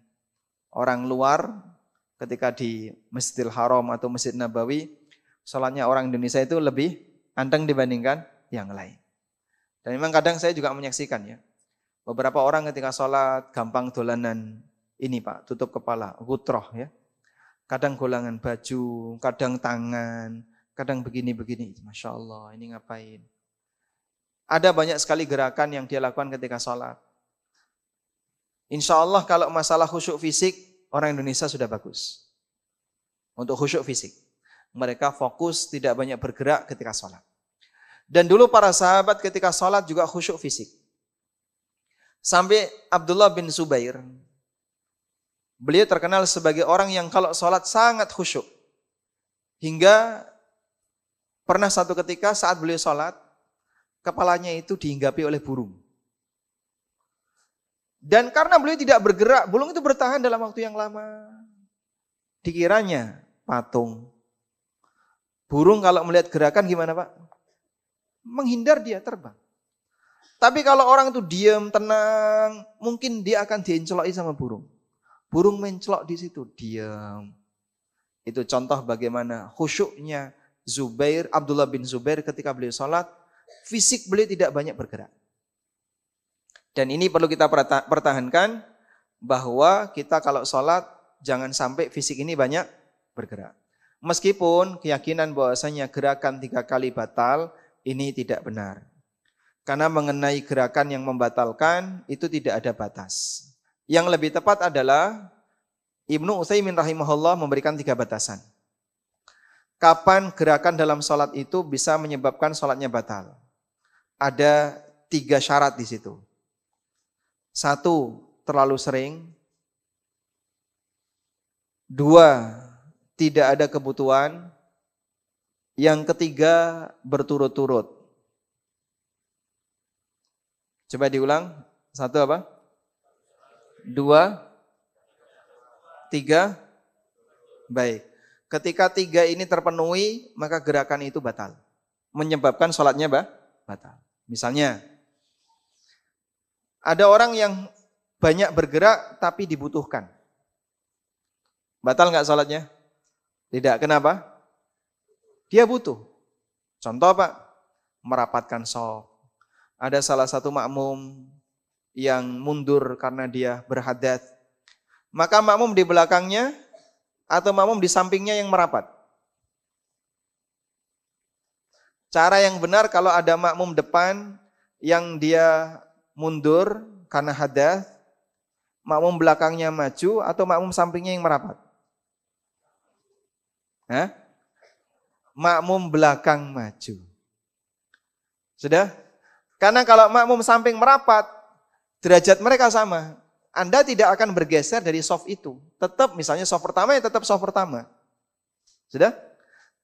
orang luar, ketika di Masjidil Haram atau Masjid Nabawi, sholatnya orang Indonesia itu lebih anteng dibandingkan yang lain. Dan memang kadang saya juga menyaksikan ya, beberapa orang ketika sholat gampang dolanan ini Pak, tutup kepala, gutroh ya. Kadang golangan baju, kadang tangan, kadang begini-begini. Masya Allah, ini ngapain? Ada banyak sekali gerakan yang dia lakukan ketika sholat. Insya Allah kalau masalah khusyuk fisik, orang Indonesia sudah bagus. Untuk khusyuk fisik. Mereka fokus, tidak banyak bergerak ketika sholat. Dan dulu para sahabat ketika sholat juga khusyuk fisik. Sampai Abdullah bin Zubair, beliau terkenal sebagai orang yang kalau sholat sangat khusyuk. Hingga pernah satu ketika saat beliau sholat, kepalanya itu dihinggapi oleh burung. Dan karena beliau tidak bergerak, burung itu bertahan dalam waktu yang lama. Dikiranya patung. Burung kalau melihat gerakan gimana Pak? Menghindar dia terbang. Tapi kalau orang itu diam, tenang, mungkin dia akan dienceloki sama burung. Burung mencelok di situ, diam. Itu contoh bagaimana khusyuknya Abdullah bin Zubair ketika beliau sholat, fisik beliau tidak banyak bergerak. Dan ini perlu kita pertahankan, bahwa kita kalau sholat, jangan sampai fisik ini banyak bergerak. Meskipun keyakinan bahwasanya gerakan 3 kali batal, ini tidak benar. Karena mengenai gerakan yang membatalkan, itu tidak ada batas. Yang lebih tepat adalah, Ibnu Utsaimin rahimahullah memberikan 3 batasan. Kapan gerakan dalam sholat itu bisa menyebabkan sholatnya batal? Ada 3 syarat di situ. 1, terlalu sering. 2, tidak ada kebutuhan. Yang ketiga, berturut-turut. Coba diulang. 1 apa? 2, 3. Baik. Ketika 3 ini terpenuhi, maka gerakan itu batal. Menyebabkan sholatnya batal. Misalnya, ada orang yang banyak bergerak tapi dibutuhkan. Batal nggak sholatnya? Tidak. Kenapa? Dia butuh. Contoh Pak, merapatkan shaf. Ada salah satu makmum yang mundur karena dia berhadas. Maka makmum di belakangnya atau makmum di sampingnya yang merapat. Cara yang benar kalau ada makmum depan yang dia mundur karena hadas, makmum belakangnya maju atau makmum sampingnya yang merapat? Makmum belakang maju. Sudah? Karena kalau makmum samping merapat, derajat mereka sama. Anda tidak akan bergeser dari soft itu. Tetap misalnya soft pertama ya tetap soft pertama. Sudah?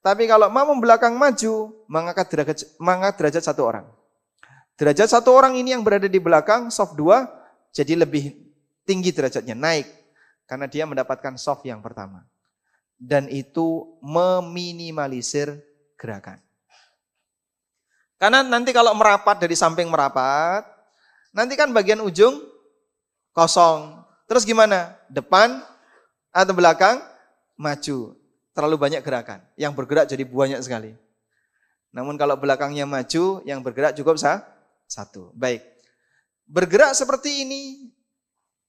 Tapi kalau makmum belakang maju, mengangkat derajat satu orang. Derajat satu orang ini yang berada di belakang, soft 2, jadi lebih tinggi derajatnya, naik. Karena dia mendapatkan soft yang pertama. Dan itu meminimalisir gerakan. Karena nanti kalau merapat dari samping merapat, nanti kan bagian ujung kosong. Terus gimana? Depan atau belakang? Maju. Terlalu banyak gerakan. Yang bergerak jadi banyak sekali. Namun kalau belakangnya maju, yang bergerak cukup satu. Baik. Bergerak seperti ini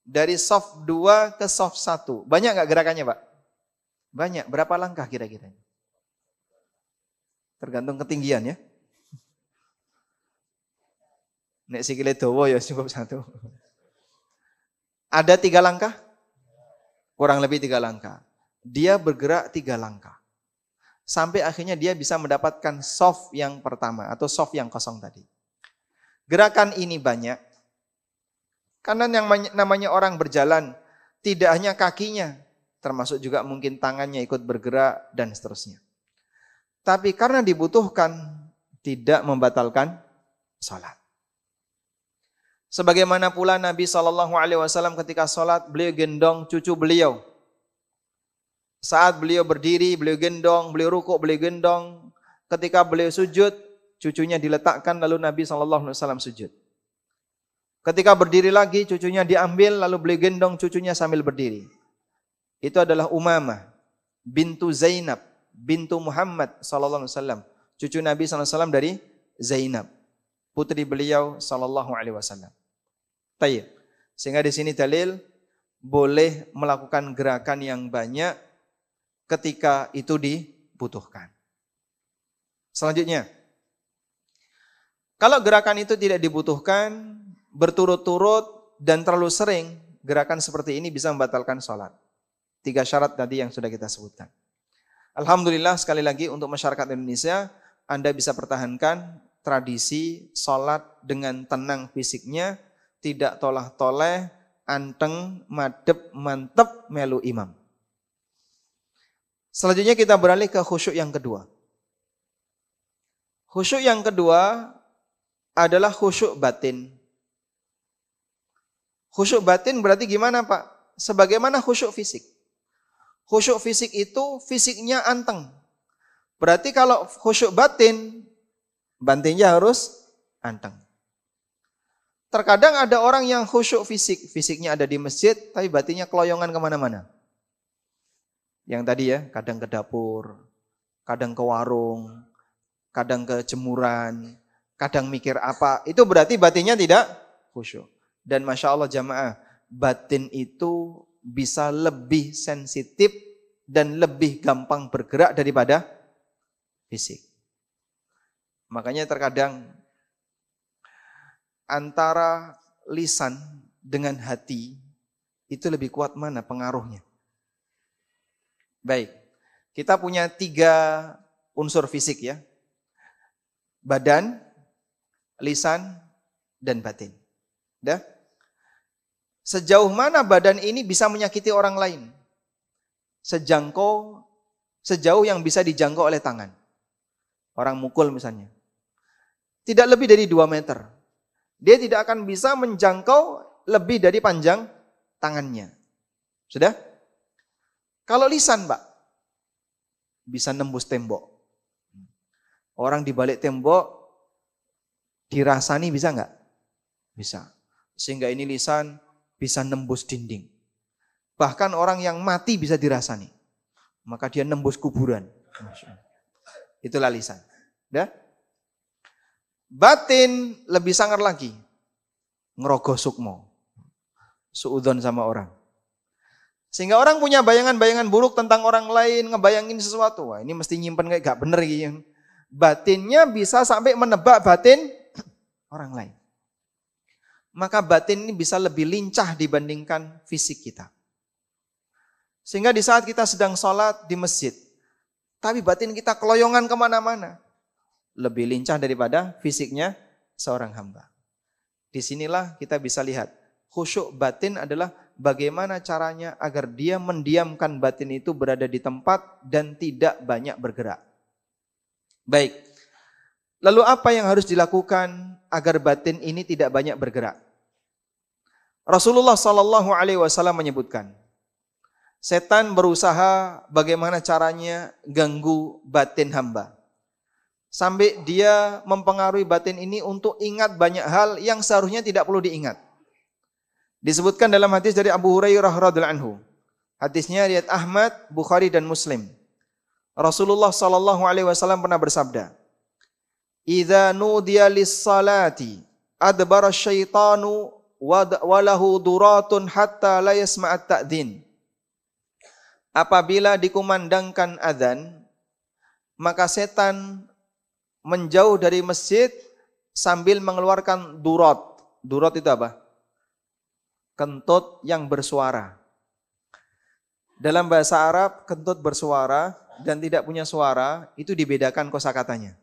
dari soft 2 ke soft 1. Banyak nggak gerakannya, Pak? Banyak. Berapa langkah kira-kira? Tergantung ketinggian ya. Nek sikile dawa ya cukup 1. Ada 3 langkah? Kurang lebih 3 langkah. Dia bergerak 3 langkah. Sampai akhirnya dia bisa mendapatkan soft yang pertama atau soft yang kosong tadi. Gerakan ini banyak. Karena yang namanya orang berjalan tidak hanya kakinya, termasuk juga mungkin tangannya ikut bergerak dan seterusnya. Tapi karena dibutuhkan, tidak membatalkan sholat. Sebagaimana pula Nabi SAW ketika sholat, beliau gendong cucu beliau. Saat beliau berdiri, beliau gendong, beliau rukuk, beliau gendong. Ketika beliau sujud, cucunya diletakkan lalu Nabi SAW sujud. Ketika berdiri lagi, cucunya diambil lalu beliau gendong cucunya sambil berdiri. Itu adalah Umamah bintu Zainab bintu Muhammad SAW. Cucu Nabi SAW dari Zainab, putri beliau SAW. Tayyib. Sehingga di sini dalil boleh melakukan gerakan yang banyak ketika itu dibutuhkan. Selanjutnya, kalau gerakan itu tidak dibutuhkan, berturut-turut dan terlalu sering, gerakan seperti ini bisa membatalkan sholat. 3 syarat tadi yang sudah kita sebutkan. Alhamdulillah sekali lagi untuk masyarakat Indonesia, Anda bisa pertahankan tradisi sholat dengan tenang fisiknya, tidak tolah-toleh, anteng, madep, mantep, melu imam. Selanjutnya kita beralih ke khusyuk yang kedua. Khusyuk yang kedua adalah khusyuk batin. Khusyuk batin berarti gimana, Pak? Sebagaimana khusyuk fisik. Khusyuk fisik itu fisiknya anteng. Berarti kalau khusyuk batin, batinnya harus anteng. Terkadang ada orang yang khusyuk fisik, fisiknya ada di masjid, tapi batinnya keloyongan kemana-mana. Yang tadi ya, kadang ke dapur, kadang ke warung, kadang ke jemuran, kadang mikir apa, itu berarti batinnya tidak khusyuk. Dan Masya Allah jamaah, batin itu bisa lebih sensitif dan lebih gampang bergerak daripada fisik. Makanya terkadang antara lisan dengan hati itu lebih kuat mana pengaruhnya? Baik, kita punya 3 unsur fisik ya. Badan, lisan, dan batin. Dah? Sejauh mana badan ini bisa menyakiti orang lain? Sejauh yang bisa dijangkau oleh tangan. Orang mukul misalnya. Tidak lebih dari 2 meter. Dia tidak akan bisa menjangkau lebih dari panjang tangannya. Sudah? Kalau lisan, Pak, bisa nembus tembok. Orang di balik tembok dirasani bisa enggak? Bisa. Sehingga ini lisan bisa nembus dinding. Bahkan orang yang mati bisa dirasani. Maka dia nembus kuburan. Itulah lisan. Dah? Batin lebih sangar lagi. Ngerogoh sukmo. Suudzon sama orang. Sehingga orang punya bayangan-bayangan buruk tentang orang lain. Ngebayangin sesuatu. Wah, ini mesti nyimpen kayak gak bener gitu. Batinnya bisa sampai menebak batin orang lain. Maka batin ini bisa lebih lincah dibandingkan fisik kita. Sehingga di saat kita sedang sholat di masjid, tapi batin kita keloyongan kemana-mana. Lebih lincah daripada fisiknya seorang hamba. Disinilah kita bisa lihat khusyuk batin adalah bagaimana caranya agar dia mendiamkan batin itu berada di tempat dan tidak banyak bergerak. Baik, lalu apa yang harus dilakukan agar batin ini tidak banyak bergerak? Rasulullah SAW menyebutkan, setan berusaha bagaimana caranya ganggu batin hamba. Sampai dia mempengaruhi batin ini untuk ingat banyak hal yang seharusnya tidak perlu diingat. Disebutkan dalam hadis dari Abu Hurairah radhiyallahu anhu. Hadisnya riwayat Ahmad, Bukhari dan Muslim. Rasulullah SAW pernah bersabda, "Idza nudiya lis-salati adbara syaitanu wa lahu duratun hatta la yasma'at ta'dzin." Apabila dikumandangkan azan, maka setan menjauh dari masjid sambil mengeluarkan durat. Durat itu apa? Kentut yang bersuara. Dalam bahasa Arab, kentut bersuara dan tidak punya suara itu dibedakan kosakatanya.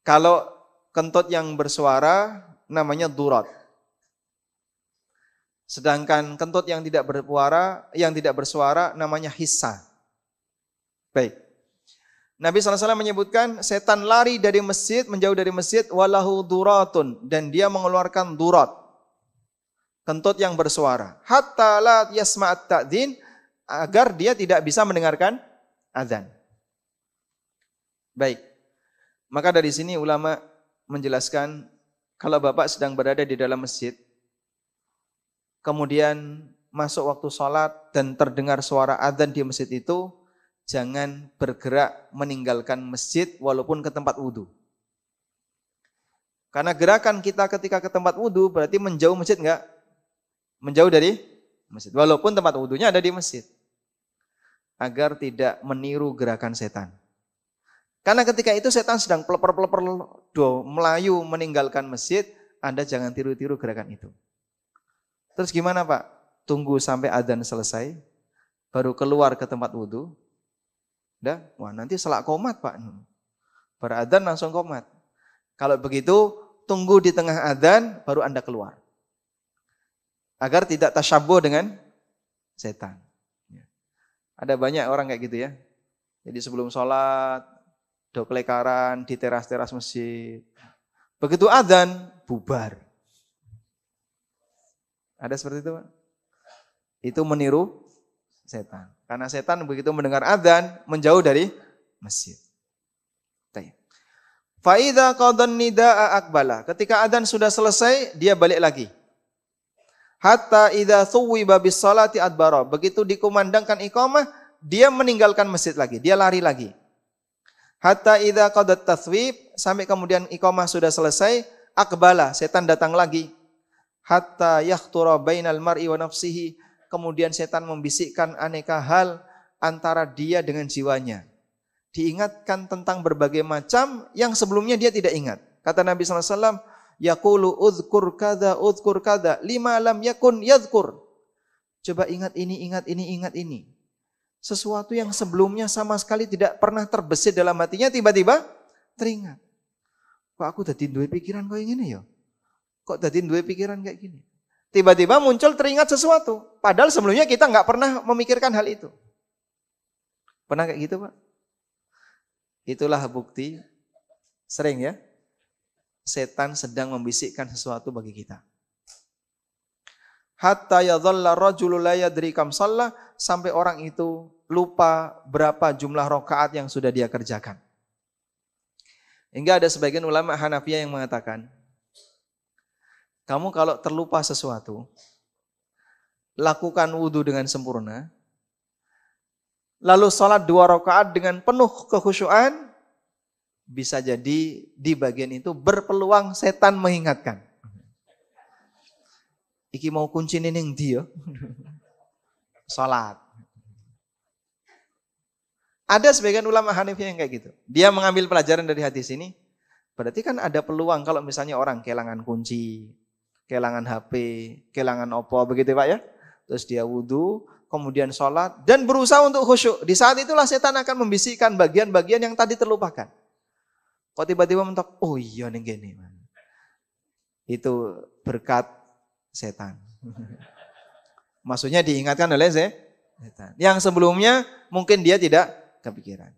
Kalau kentut yang bersuara namanya durat. Sedangkan kentut yang tidak bersuara namanya hissa. Baik. Nabi SAW menyebutkan setan lari dari masjid, menjauh dari masjid, walahu duratun, dan dia mengeluarkan durat, kentut yang bersuara, hatta la yasma'at ta'dzin, agar dia tidak bisa mendengarkan azan. Baik. Maka dari sini ulama menjelaskan, kalau Bapak sedang berada di dalam masjid, kemudian masuk waktu sholat dan terdengar suara azan di masjid itu, jangan bergerak meninggalkan masjid walaupun ke tempat wudhu. Karena gerakan kita ketika ke tempat wudhu berarti menjauh masjid enggak? Menjauh dari masjid. Walaupun tempat wudhunya ada di masjid. Agar tidak meniru gerakan setan. Karena ketika itu setan sedang peleper-peleper melayu meninggalkan masjid, Anda jangan tiru-tiru gerakan itu. Terus gimana Pak? Tunggu sampai adzan selesai, baru keluar ke tempat wudhu. Wah nanti selak qomat Pak. Beradzan langsung qomat. Kalau begitu tunggu di tengah adzan baru Anda keluar. Agar tidak tasyabbuh dengan setan. Ada banyak orang kayak gitu ya. Jadi sebelum sholat, doklekaran di teras-teras masjid. Begitu adzan, bubar. Ada seperti itu Pak? Itu meniru setan. Karena setan begitu mendengar adzan menjauh dari masjid. Fa idza qadan nidaa aqbala. Ketika adzan sudah selesai, dia balik lagi. Hatta idza thuwiba bis salati adbara. Begitu dikumandangkan iqamah, dia meninggalkan masjid lagi, dia lari lagi. Hatta idza qadat tathwib, sampai kemudian iqamah sudah selesai, aqbala, setan datang lagi. Hatta yakhtura bainal mar'i wa nafsihi. Kemudian setan membisikkan aneka hal antara dia dengan jiwanya. Diingatkan tentang berbagai macam yang sebelumnya dia tidak ingat. Kata Nabi SAW, yaqulu udhkur kada, lima lam yakun yadhkur. Coba ingat ini, ingat ini, ingat ini. Sesuatu yang sebelumnya sama sekali tidak pernah terbesit dalam hatinya, tiba-tiba teringat. Kok aku tadi duwe pikiran kok ini ya? Kok tadi duwe pikiran kayak gini? Tiba-tiba muncul teringat sesuatu. Padahal sebelumnya kita nggak pernah memikirkan hal itu. Pernah kayak gitu Pak? Itulah bukti sering ya. Setan sedang membisikkan sesuatu bagi kita. Hatta yadhalla rajulu la yadri kam shalla, sampai orang itu lupa berapa jumlah rakaat yang sudah dia kerjakan. Hingga ada sebagian ulama Hanafiyah yang mengatakan, kamu kalau terlupa sesuatu, lakukan wudhu dengan sempurna, lalu sholat 2 rakaat dengan penuh kekhusyuan, bisa jadi di bagian itu berpeluang setan mengingatkan. Iki mau kunci ning dia, sholat. Ada sebagian ulama Hanafiyah yang kayak gitu. Dia mengambil pelajaran dari hadis ini, berarti kan ada peluang kalau misalnya orang kehilangan kunci, kehilangan HP, kehilangan opo, begitu Pak ya. Terus dia wudhu, kemudian sholat, dan berusaha untuk khusyuk. Di saat itulah setan akan membisikkan bagian-bagian yang tadi terlupakan. Kok tiba-tiba mentok, oh iya ning kene. Itu berkat setan. Maksudnya diingatkan oleh setan. Yang sebelumnya mungkin dia tidak kepikiran.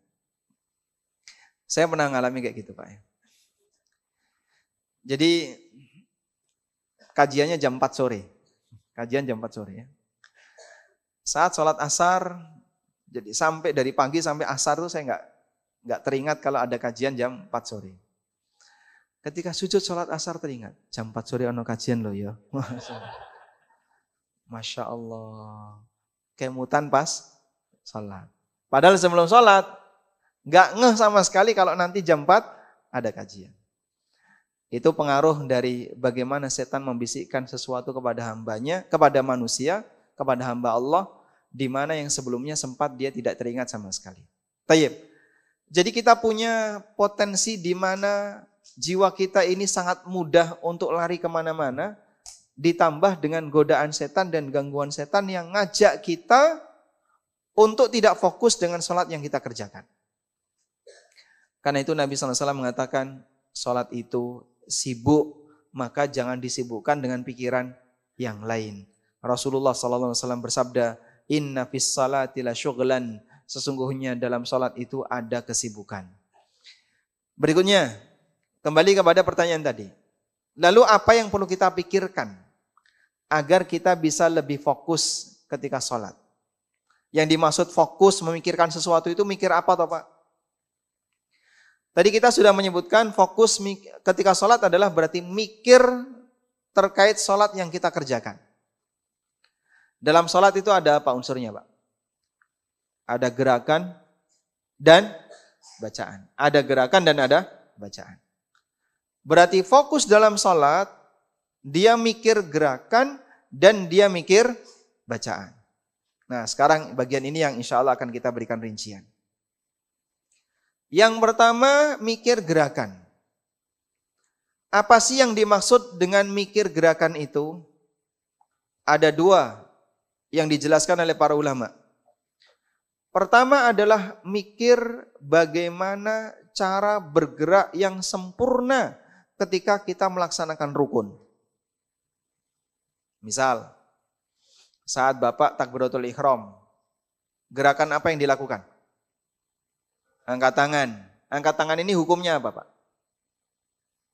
Saya pernah ngalami kayak gitu, Pak. Jadi kajiannya jam 4 sore. Kajian jam 4 sore ya. Saat sholat asar, jadi sampai dari pagi sampai asar tuh saya nggak teringat kalau ada kajian jam 4 sore. Ketika sujud sholat asar teringat, jam 4 sore ono kajian loh ya. Masya Allah. Kemutan pas sholat. Padahal sebelum sholat, nggak ngeh sama sekali kalau nanti jam 4 ada kajian. Itu pengaruh dari bagaimana setan membisikkan sesuatu kepada hambanya, kepada manusia, kepada hamba Allah, di mana yang sebelumnya sempat dia tidak teringat sama sekali. Tayyib. Jadi kita punya potensi di mana jiwa kita ini sangat mudah untuk lari kemana-mana, ditambah dengan godaan setan dan gangguan setan yang ngajak kita untuk tidak fokus dengan sholat yang kita kerjakan. Karena itu Nabi SAW mengatakan, sholat itu sibuk, maka jangan disibukkan dengan pikiran yang lain. Rasulullah SAW bersabda, inna fis salati la syughlan, sesungguhnya dalam salat itu ada kesibukan. Berikutnya, kembali kepada pertanyaan tadi. Lalu apa yang perlu kita pikirkan agar kita bisa lebih fokus ketika salat? Yang dimaksud fokus memikirkan sesuatu itu mikir apa toh Pak? Tadi kita sudah menyebutkan fokus ketika salat adalah berarti mikir terkait salat yang kita kerjakan. Dalam salat itu ada apa unsurnya Pak? Ada gerakan dan bacaan. Ada gerakan dan ada bacaan. Berarti fokus dalam salat, dia mikir gerakan dan dia mikir bacaan. Nah sekarang bagian ini yang insya Allah akan kita berikan rincian. Yang pertama mikir gerakan. Apa sih yang dimaksud dengan mikir gerakan itu? Ada dua yang dijelaskan oleh para ulama. Pertama adalah mikir bagaimana cara bergerak yang sempurna ketika kita melaksanakan rukun. Misal, saat Bapak takbiratul ihram, gerakan apa yang dilakukan? Angkat tangan. Angkat tangan ini hukumnya apa Pak?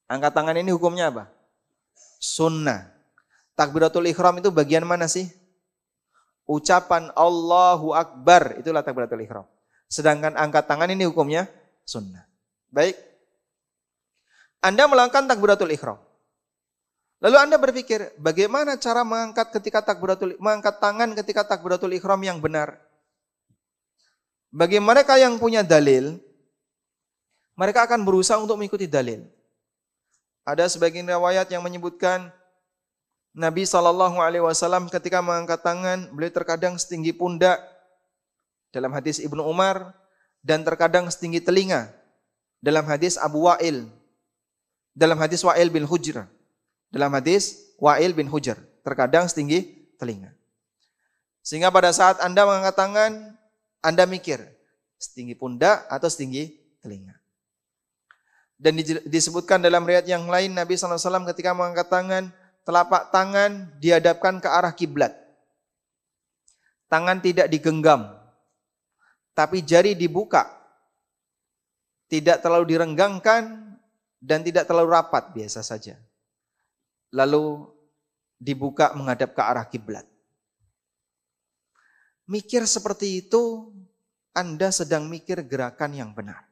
Angkat tangan ini hukumnya apa? Sunnah. Takbiratul ihram itu bagian mana sih? Ucapan Allahu Akbar, itulah takbiratul ihram. Sedangkan angkat tangan ini hukumnya sunnah. Baik. Anda melakukan takbiratul ihram. Lalu Anda berpikir, bagaimana cara mengangkat tangan ketika takbiratul ihram yang benar? Bagi mereka yang punya dalil, mereka akan berusaha untuk mengikuti dalil. Ada sebagian riwayat yang menyebutkan Nabi SAW ketika mengangkat tangan, beliau terkadang setinggi pundak dalam hadis Ibnu Umar dan terkadang setinggi telinga dalam hadis Abu Wa'il, dalam hadis Wa'il bin Hujr, dalam hadis Wa'il bin Hujr, terkadang setinggi telinga. Sehingga pada saat Anda mengangkat tangan, Anda mikir setinggi pundak atau setinggi telinga. Dan disebutkan dalam riwayat yang lain Nabi SAW ketika mengangkat tangan, telapak tangan dihadapkan ke arah kiblat. Tangan tidak digenggam, tapi jari dibuka. Tidak terlalu direnggangkan dan tidak terlalu rapat, biasa saja. Lalu dibuka menghadap ke arah kiblat. Mikir seperti itu, Anda sedang mikir gerakan yang benar.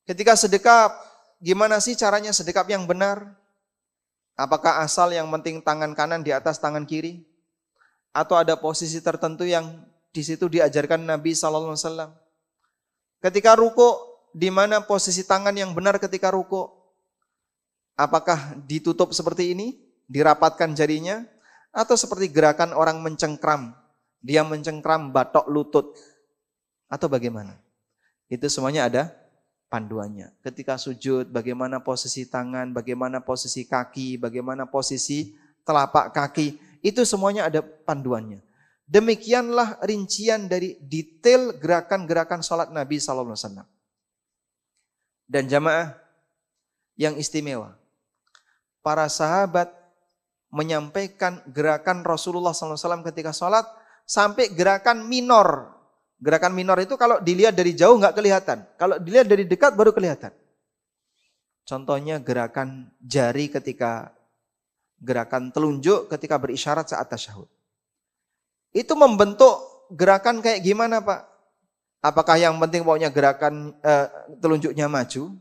Ketika sedekap, gimana sih caranya sedekap yang benar? Apakah asal yang penting tangan kanan di atas tangan kiri? Atau ada posisi tertentu yang di situ diajarkan Nabi SAW? Ketika ruku, di mana posisi tangan yang benar ketika ruku? Apakah ditutup seperti ini? Dirapatkan jarinya? Atau seperti gerakan orang mencengkram? Dia mencengkram batok lutut? Atau bagaimana? Itu semuanya ada panduannya. Ketika sujud, bagaimana posisi tangan, bagaimana posisi kaki, bagaimana posisi telapak kaki. Itu semuanya ada panduannya. Demikianlah rincian dari detail gerakan-gerakan salat Nabi SAW. dan jamaah yang istimewa. Para sahabat menyampaikan gerakan Rasulullah SAW ketika sholat sampai gerakan minor. Gerakan minor itu kalau dilihat dari jauh nggak kelihatan. Kalau dilihat dari dekat baru kelihatan. Contohnya gerakan jari ketika gerakan telunjuk ketika berisyarat saat tasyahud. Itu membentuk gerakan kayak gimana Pak? Apakah yang penting pokoknya gerakan telunjuknya maju?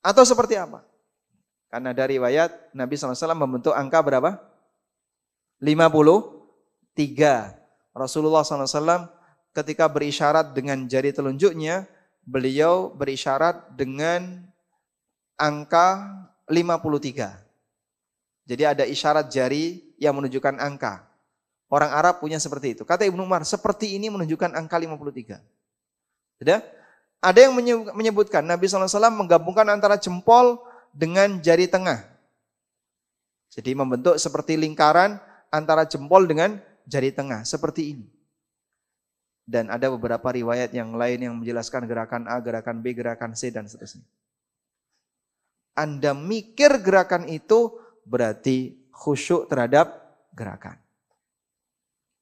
Atau seperti apa? Karena dari riwayat Nabi SAW membentuk angka berapa? 53. Rasulullah SAW ketika berisyarat dengan jari telunjuknya, beliau berisyarat dengan angka 53. Jadi ada isyarat jari yang menunjukkan angka. Orang Arab punya seperti itu. Kata Ibnu Umar, seperti ini menunjukkan angka 53. Sudah? Ada yang menyebutkan Nabi SAW menggabungkan antara jempol dengan jari tengah. Jadi membentuk seperti lingkaran antara jempol dengan jari tengah. Seperti ini. Dan ada beberapa riwayat yang lain yang menjelaskan gerakan A, gerakan B, gerakan C, dan seterusnya. Anda mikir gerakan itu berarti khusyuk terhadap gerakan.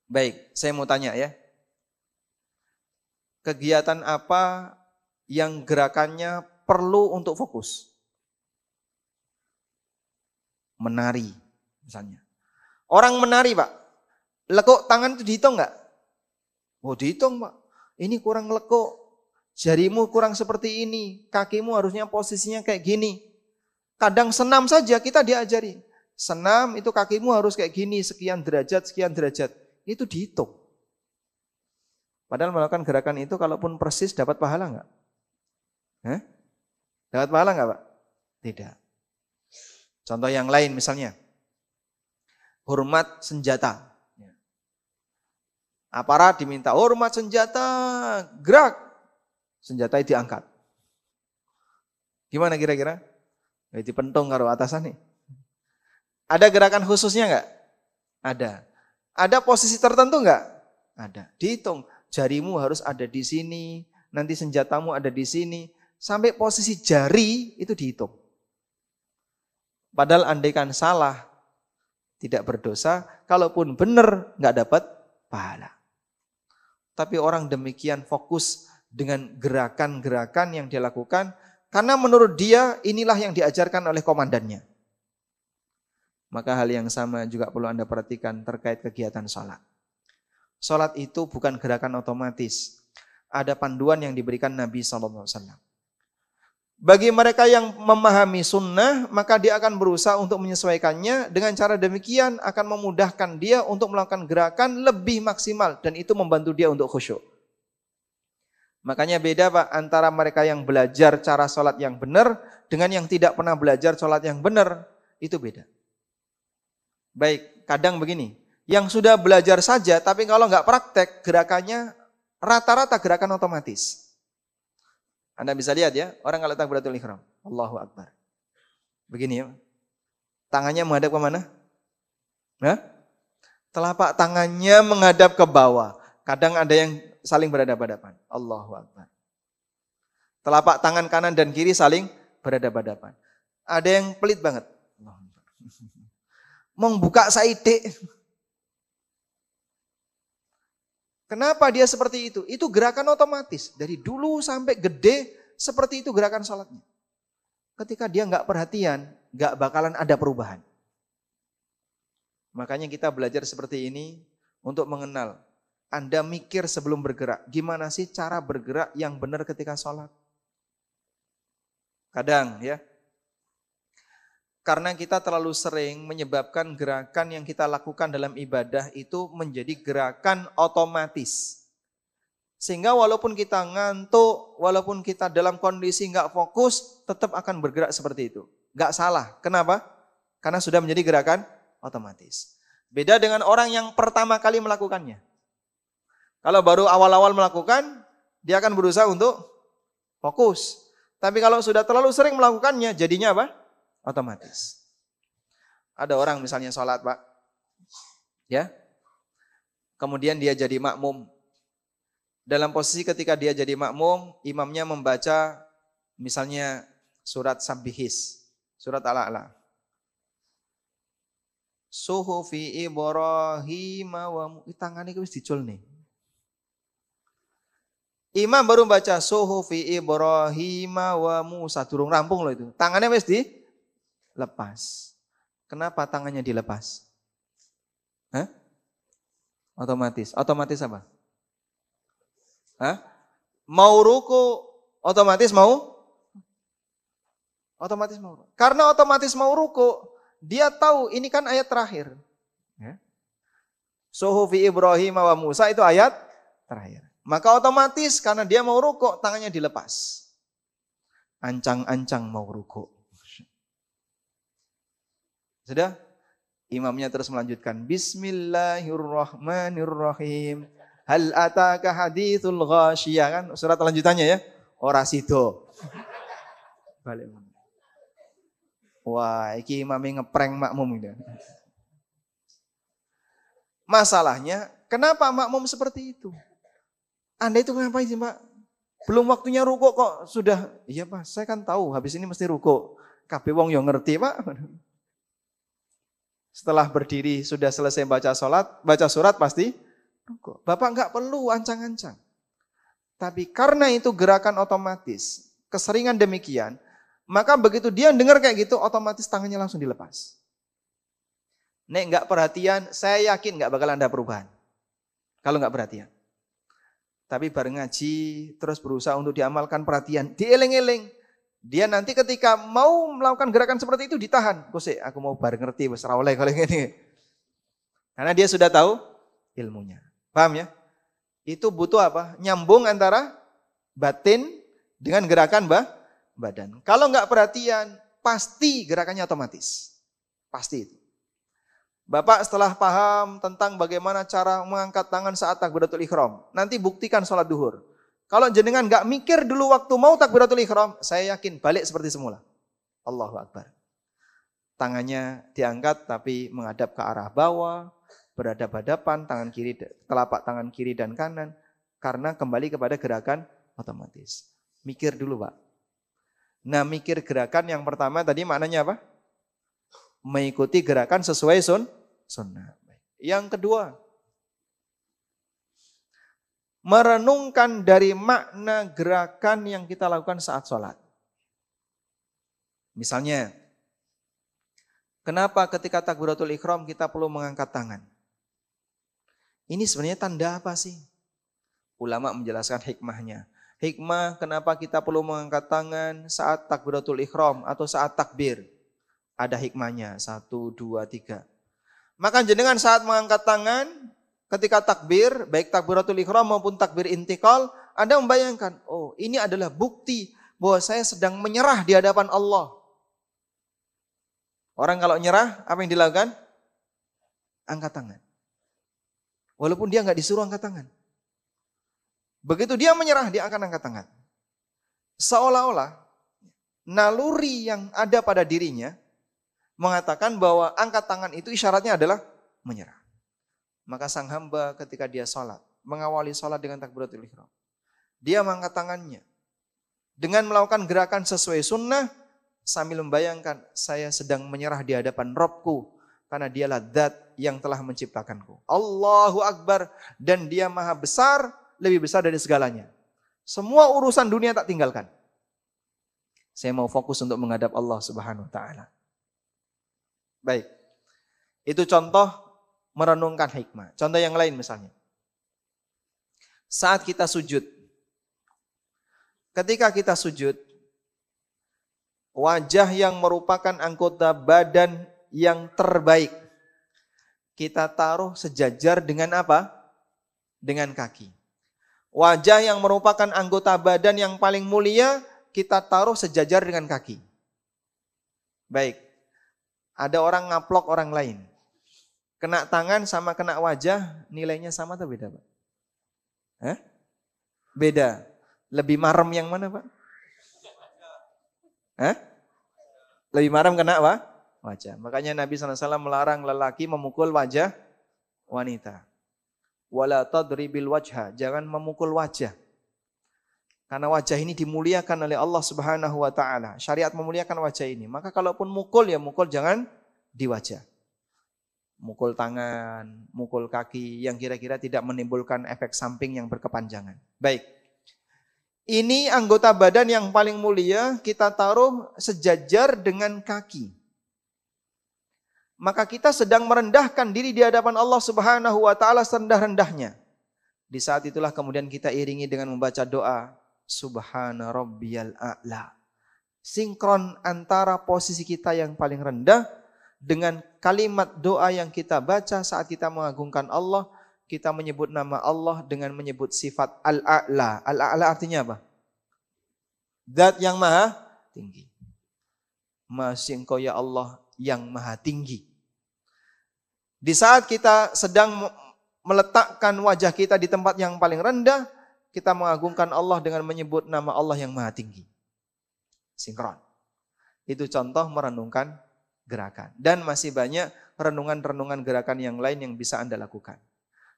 Baik, saya mau tanya ya. Kegiatan apa yang gerakannya perlu untuk fokus? Menari misalnya. Orang menari Pak, lekuk tangan itu dihitung nggak? Oh dihitung Pak, ini kurang lekuk, jarimu kurang seperti ini, kakimu harusnya posisinya kayak gini. Kadang senam saja kita diajari. Senam itu kakimu harus kayak gini, sekian derajat. Itu dihitung. Padahal melakukan gerakan itu kalaupun persis dapat pahala enggak? Dapat pahala enggak Pak? Tidak. Contoh yang lain misalnya. Hormat senjata. Aparat diminta hormat senjata, gerak. Senjata itu diangkat. Gimana kira-kira? Itu pentung karo atasan nih. Ada gerakan khususnya enggak? Ada. Ada posisi tertentu enggak? Ada. Dihitung. Jarimu harus ada di sini. Nanti senjatamu ada di sini. Sampai posisi jari itu dihitung. Padahal andaikan salah, tidak berdosa. Kalaupun benar, enggak dapat pahala. Tapi orang demikian fokus dengan gerakan-gerakan yang dia lakukan. Karena menurut dia inilah yang diajarkan oleh komandannya. Maka hal yang sama juga perlu Anda perhatikan terkait kegiatan sholat. Sholat itu bukan gerakan otomatis. Ada panduan yang diberikan Nabi SAW. Bagi mereka yang memahami sunnah, maka dia akan berusaha untuk menyesuaikannya. Dengan cara demikian akan memudahkan dia untuk melakukan gerakan lebih maksimal. Dan itu membantu dia untuk khusyuk. Makanya beda Pak antara mereka yang belajar cara sholat yang benar dengan yang tidak pernah belajar sholat yang benar. Itu beda. Baik, kadang begini. Yang sudah belajar saja, tapi kalau nggak praktek, gerakannya rata-rata gerakan otomatis. Anda bisa lihat ya, orang kalau takbiratul ihram. Allahu Akbar. Begini ya. Tangannya menghadap ke mana? Telapak tangannya menghadap ke bawah. Kadang ada yang saling berhadapan-hadapan. Allahu Akbar. Telapak tangan kanan dan kiri saling berhadapan-hadapan. Ada yang pelit banget. Membuka saidik. Kenapa dia seperti itu? Itu gerakan otomatis. Dari dulu sampai gede, seperti itu gerakan sholatnya. Ketika dia nggak perhatian, nggak bakalan ada perubahan. Makanya kita belajar seperti ini untuk mengenal. Anda mikir sebelum bergerak. Gimana sih cara bergerak yang benar ketika sholat? Kadang ya. Karena kita terlalu sering menyebabkan gerakan yang kita lakukan dalam ibadah itu menjadi gerakan otomatis. Sehingga walaupun kita ngantuk, walaupun kita dalam kondisi nggak fokus, tetap akan bergerak seperti itu. Nggak salah. Kenapa? Karena sudah menjadi gerakan otomatis. Beda dengan orang yang pertama kali melakukannya. Kalau baru awal-awal melakukan, dia akan berusaha untuk fokus. Tapi kalau sudah terlalu sering melakukannya, jadinya apa? Otomatis. Ada orang misalnya sholat Pak. Ya. Kemudian dia jadi makmum. Dalam posisi ketika dia jadi makmum, imamnya membaca Misalnya surat Sabbihis, surat Al-A'la. Suhufi Ibrahim wa tangannya wis dicul nih. Imam baru baca suhufi Ibrahim wa Musa, durung rampung loh itu. Tangannya wis dilepas. Kenapa tangannya dilepas? Hah? Otomatis. Otomatis apa? Hah? Mau ruku, otomatis mau? Otomatis mau. Karena otomatis mau ruku, dia tahu ini kan ayat terakhir. Ya. Suhufi Ibrahim wa Musa itu ayat terakhir. Maka otomatis karena dia mau ruku, tangannya dilepas. Ancang-ancang mau ruku. Sudah? Imamnya terus melanjutkan. Bismillahirrahmanirrahim. Hal ataka hadithul ghasyiyah, kan surat lanjutannya ya. Orasido. Balik. Wah, iki imamnya ngeprank makmum gitu. Masalahnya, kenapa makmum seperti itu? Anda itu ngapain sih, Pak? Belum waktunya ruko kok sudah. Iya, Pak, saya kan tahu habis ini mesti ruko. Kabeh wong yo ngerti, Pak. Setelah berdiri sudah selesai baca surat pasti ruko. Bapak enggak perlu ancang-ancang. Tapi karena itu gerakan otomatis, keseringan demikian, maka begitu dia dengar kayak gitu, otomatis tangannya langsung dilepas. Nek enggak perhatian, saya yakin enggak bakal ada perubahan. Kalau enggak perhatian. Tapi bareng ngaji, terus berusaha untuk diamalkan perhatian, dieling-eling. Dia nanti ketika mau melakukan gerakan seperti itu ditahan. Kok aku mau bareng ngerti, wis ra oleh kalau ini. Karena dia sudah tahu ilmunya. Paham ya? Itu butuh apa? Nyambung antara batin dengan gerakan badan. Kalau enggak perhatian, pasti gerakannya otomatis. Pasti itu. Bapak setelah paham tentang bagaimana cara mengangkat tangan saat takbiratul ihram, nanti buktikan sholat duhur. Kalau jenengan nggak mikir dulu waktu mau takbiratul ihram, saya yakin balik seperti semula. Allahu Akbar. Tangannya diangkat tapi menghadap ke arah bawah, berhadap-hadapan, telapak tangan kiri dan kanan, karena kembali kepada gerakan otomatis. Mikir dulu, Pak. Nah, mikir gerakan yang pertama tadi maknanya apa? Mengikuti gerakan sesuai sunnah. Yang kedua, merenungkan dari makna gerakan yang kita lakukan saat sholat. Misalnya, kenapa ketika takbiratul ihram kita perlu mengangkat tangan? Ini sebenarnya tanda apa sih? Ulama menjelaskan hikmahnya. Hikmah kenapa kita perlu mengangkat tangan saat takbiratul ihram atau saat takbir. Ada hikmahnya, 1, 2, 3. Maka jenengan saat mengangkat tangan, ketika takbir, baik takbiratul ihram maupun takbir intikal, Anda membayangkan, oh ini adalah bukti bahwa saya sedang menyerah di hadapan Allah. Orang kalau nyerah, apa yang dilakukan? Angkat tangan. Walaupun dia nggak disuruh angkat tangan. Begitu dia menyerah, dia akan angkat tangan. Seolah-olah naluri yang ada pada dirinya mengatakan bahwa angkat tangan itu isyaratnya adalah menyerah. Maka sang hamba ketika dia sholat, mengawali sholat dengan takbiratul ihram, dia mengangkat tangannya dengan melakukan gerakan sesuai sunnah sambil membayangkan saya sedang menyerah di hadapan Rabbku karena dialah zat yang telah menciptakanku. Allahu Akbar, dan dia maha besar, lebih besar dari segalanya. Semua urusan dunia tak tinggalkan. Saya mau fokus untuk menghadap Allah Subhanahu wa taala. Baik, itu contoh merenungkan hikmah. Contoh yang lain misalnya. Saat kita sujud. Ketika kita sujud, wajah yang merupakan anggota badan yang terbaik, kita taruh sejajar dengan apa? Dengan kaki. Wajah yang merupakan anggota badan yang paling mulia, kita taruh sejajar dengan kaki. Baik. Ada orang ngaplok orang lain. Kena tangan sama kena wajah, nilainya sama atau beda, Pak? Hah? Beda. Lebih marem yang mana, Pak? Hah? Lebih marem kena apa? Wajah. Makanya Nabi SAW melarang lelaki memukul wajah wanita. Wala tadribil wajha. Jangan memukul wajah. Karena wajah ini dimuliakan oleh Allah Subhanahu wa taala. Syariat memuliakan wajah ini. Maka kalaupun mukul ya mukul jangan di wajah. Mukul tangan, mukul kaki yang kira-kira tidak menimbulkan efek samping yang berkepanjangan. Baik. Ini anggota badan yang paling mulia kita taruh sejajar dengan kaki. Maka kita sedang merendahkan diri di hadapan Allah Subhanahu wa taala serendah-rendahnya. Di saat itulah kemudian kita iringi dengan membaca doa Subhana rabbiyal a'la. Sinkron antara posisi kita yang paling rendah dengan kalimat doa yang kita baca saat kita mengagungkan Allah. Kita menyebut nama Allah dengan menyebut sifat al-a'la. Al-a'la artinya apa? Zat yang maha tinggi. Masih Engkau ya Allah yang maha tinggi. Di saat kita sedang meletakkan wajah kita di tempat yang paling rendah, kita mengagungkan Allah dengan menyebut nama Allah yang maha tinggi. Sinkron. Itu contoh merenungkan gerakan. Dan masih banyak renungan-renungan gerakan yang lain yang bisa Anda lakukan.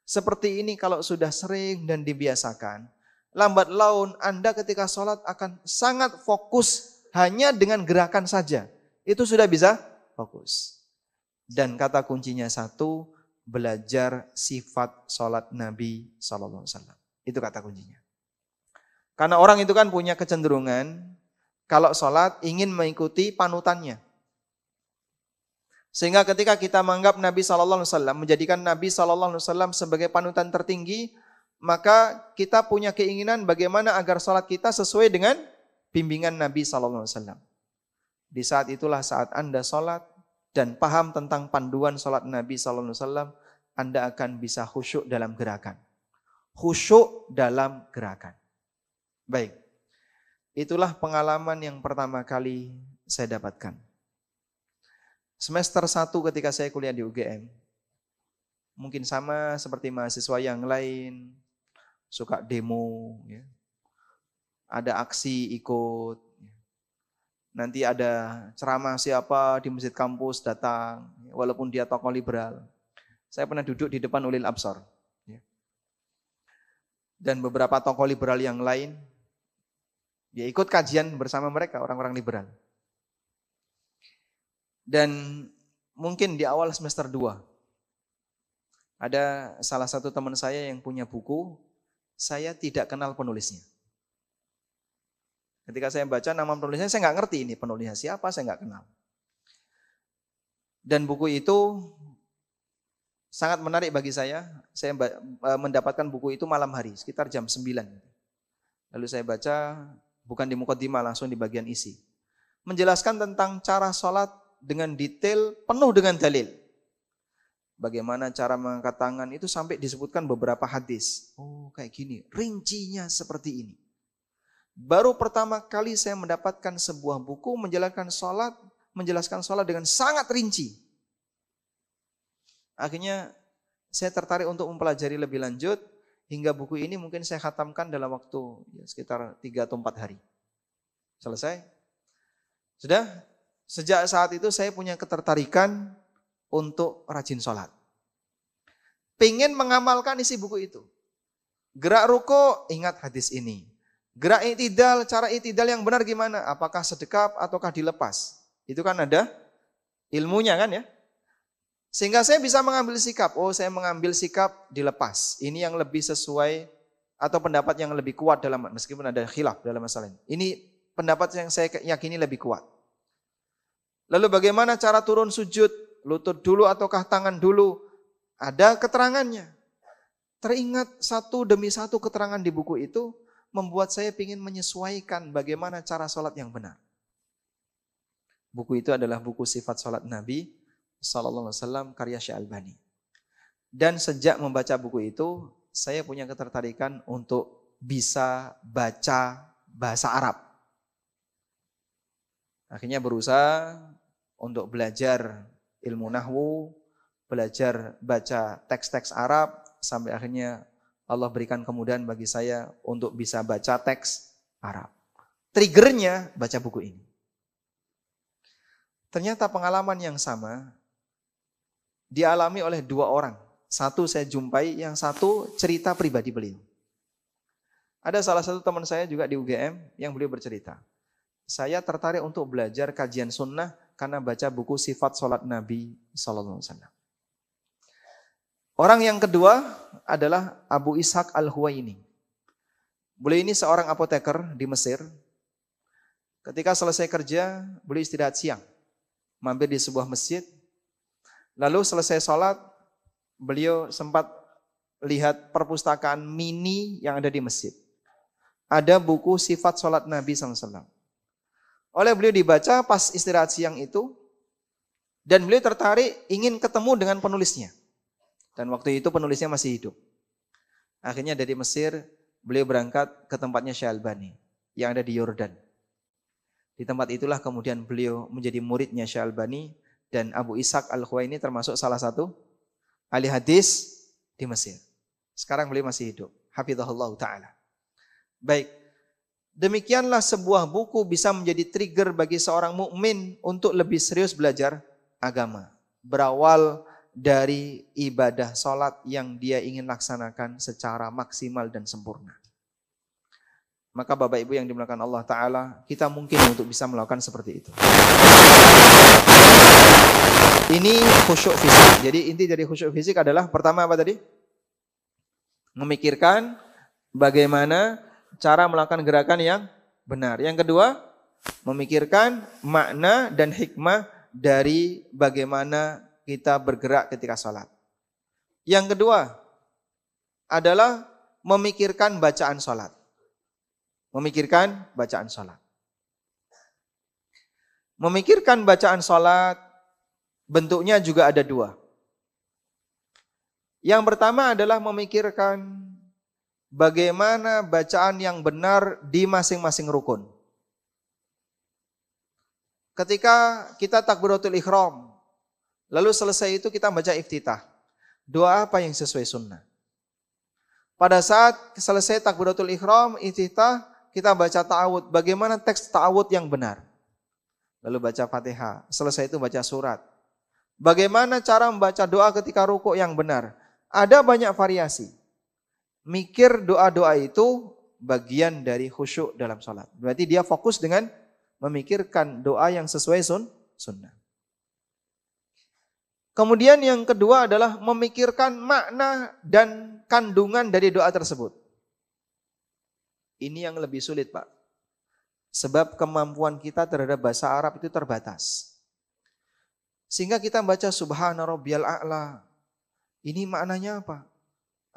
Seperti ini kalau sudah sering dan dibiasakan, lambat laun Anda ketika sholat akan sangat fokus hanya dengan gerakan saja. Itu sudah bisa fokus. Dan kata kuncinya satu, belajar sifat sholat Nabi SAW. Itu kata kuncinya. Karena orang itu kan punya kecenderungan, kalau sholat ingin mengikuti panutannya. Sehingga ketika kita menganggap Nabi SAW, menjadikan Nabi SAW sebagai panutan tertinggi, maka kita punya keinginan bagaimana agar sholat kita sesuai dengan bimbingan Nabi SAW. Di saat itulah saat Anda sholat dan paham tentang panduan sholat Nabi SAW, Anda akan bisa khusyuk dalam gerakan. Khusyuk dalam gerakan. Baik, itulah pengalaman yang pertama kali saya dapatkan. Semester 1 ketika saya kuliah di UGM, mungkin sama seperti mahasiswa yang lain, suka demo, ya. Ada aksi ikut, nanti ada ceramah siapa di masjid kampus datang, walaupun dia tokoh liberal. Saya pernah duduk di depan Ulil Absar, ya. Dan beberapa tokoh liberal yang lain, dia ikut kajian bersama mereka, orang-orang liberal. Dan mungkin di awal semester 2, ada salah satu teman saya yang punya buku, saya tidak kenal penulisnya. Ketika saya baca nama penulisnya, saya nggak ngerti ini penulisnya siapa, saya nggak kenal. Dan buku itu sangat menarik bagi saya mendapatkan buku itu malam hari, sekitar jam 9. Lalu saya baca, bukan di mukaddimah, langsung di bagian isi. Menjelaskan tentang cara sholat dengan detail, penuh dengan dalil. Bagaimana cara mengangkat tangan itu sampai disebutkan beberapa hadis. Oh kayak gini, rincinya seperti ini. Baru pertama kali saya mendapatkan sebuah buku menjelaskan sholat dengan sangat rinci. Akhirnya saya tertarik untuk mempelajari lebih lanjut, hingga buku ini mungkin saya khatamkan dalam waktu sekitar 3 atau 4 hari. Selesai? Sudah? Sejak saat itu saya punya ketertarikan untuk rajin sholat. Pengen mengamalkan isi buku itu. Gerak ruko, ingat hadis ini. Gerak i'tidal, cara i'tidal yang benar gimana? Apakah sedekap ataukah dilepas? Itu kan ada ilmunya kan ya. Sehingga saya bisa mengambil sikap. Oh saya mengambil sikap dilepas. Ini yang lebih sesuai atau pendapat yang lebih kuat dalam, meskipun ada khilaf dalam masalah ini. Ini pendapat yang saya yakini lebih kuat. Lalu bagaimana cara turun sujud? Lutut dulu ataukah tangan dulu? Ada keterangannya. Teringat satu demi satu keterangan di buku itu, membuat saya ingin menyesuaikan bagaimana cara sholat yang benar. Buku itu adalah buku sifat sholat Nabi SAW karya Syekh Albani. Dan sejak membaca buku itu, saya punya ketertarikan untuk bisa baca bahasa Arab. Akhirnya berusaha untuk belajar ilmu nahwu, belajar baca teks-teks Arab, sampai akhirnya Allah berikan kemudahan bagi saya untuk bisa baca teks Arab. Triggernya baca buku ini. Ternyata pengalaman yang sama dialami oleh 2 orang. Satu saya jumpai, yang satu cerita pribadi beliau. Ada salah satu teman saya juga di UGM yang beliau bercerita. Saya tertarik untuk belajar kajian sunnah karena baca buku Sifat Salat Nabi Sallallahu Alaihi Wasallam. Orang yang kedua adalah Abu Ishaq Al-Huwaini. Beliau ini seorang apoteker di Mesir. Ketika selesai kerja, beliau istirahat siang. Mampir di sebuah masjid. Lalu selesai sholat, beliau sempat lihat perpustakaan mini yang ada di masjid. Ada buku Sifat Salat Nabi SAW. Oleh beliau dibaca pas istirahat siang itu. Dan beliau tertarik ingin ketemu dengan penulisnya. Dan waktu itu penulisnya masih hidup. Akhirnya dari Mesir, beliau berangkat ke tempatnya Syekh Albani yang ada di Yordan. Di tempat itulah kemudian beliau menjadi muridnya Syekh Albani dan Abu Ishaq Al-Huwaini termasuk salah satu ahli hadis di Mesir. Sekarang beliau masih hidup. Hafizahullah ta'ala. Baik. Demikianlah sebuah buku bisa menjadi trigger bagi seorang mukmin untuk lebih serius belajar agama. Berawal dari ibadah sholat yang dia ingin laksanakan secara maksimal dan sempurna. Maka Bapak Ibu yang dimuliakan Allah Ta'ala, kita mungkin untuk bisa melakukan seperti itu. Ini khusyuk fisik. Jadi inti dari khusyuk fisik adalah pertama apa tadi? Memikirkan bagaimana cara melakukan gerakan yang benar. Yang kedua, memikirkan makna dan hikmah dari bagaimana kita bergerak ketika sholat. Yang kedua adalah memikirkan bacaan sholat. Memikirkan bacaan sholat. Memikirkan bacaan sholat bentuknya juga ada dua. Yang pertama adalah memikirkan bagaimana bacaan yang benar di masing-masing rukun. Ketika kita takbiratul ihram, lalu selesai itu kita baca iftitah. Doa apa yang sesuai sunnah? Pada saat selesai takbiratul ihram, iftitah, kita baca ta'awud. Bagaimana teks ta'awud yang benar? Lalu baca Fatihah. Selesai itu baca surat. Bagaimana cara membaca doa ketika rukuk yang benar? Ada banyak variasi. Mikir doa-doa itu bagian dari khusyuk dalam sholat. Berarti dia fokus dengan memikirkan doa yang sesuai sunnah. Kemudian yang kedua adalah memikirkan makna dan kandungan dari doa tersebut. Ini yang lebih sulit, Pak. Sebab kemampuan kita terhadap bahasa Arab itu terbatas. Sehingga kita baca Subhana Rabbiyal A'la. Ini maknanya apa?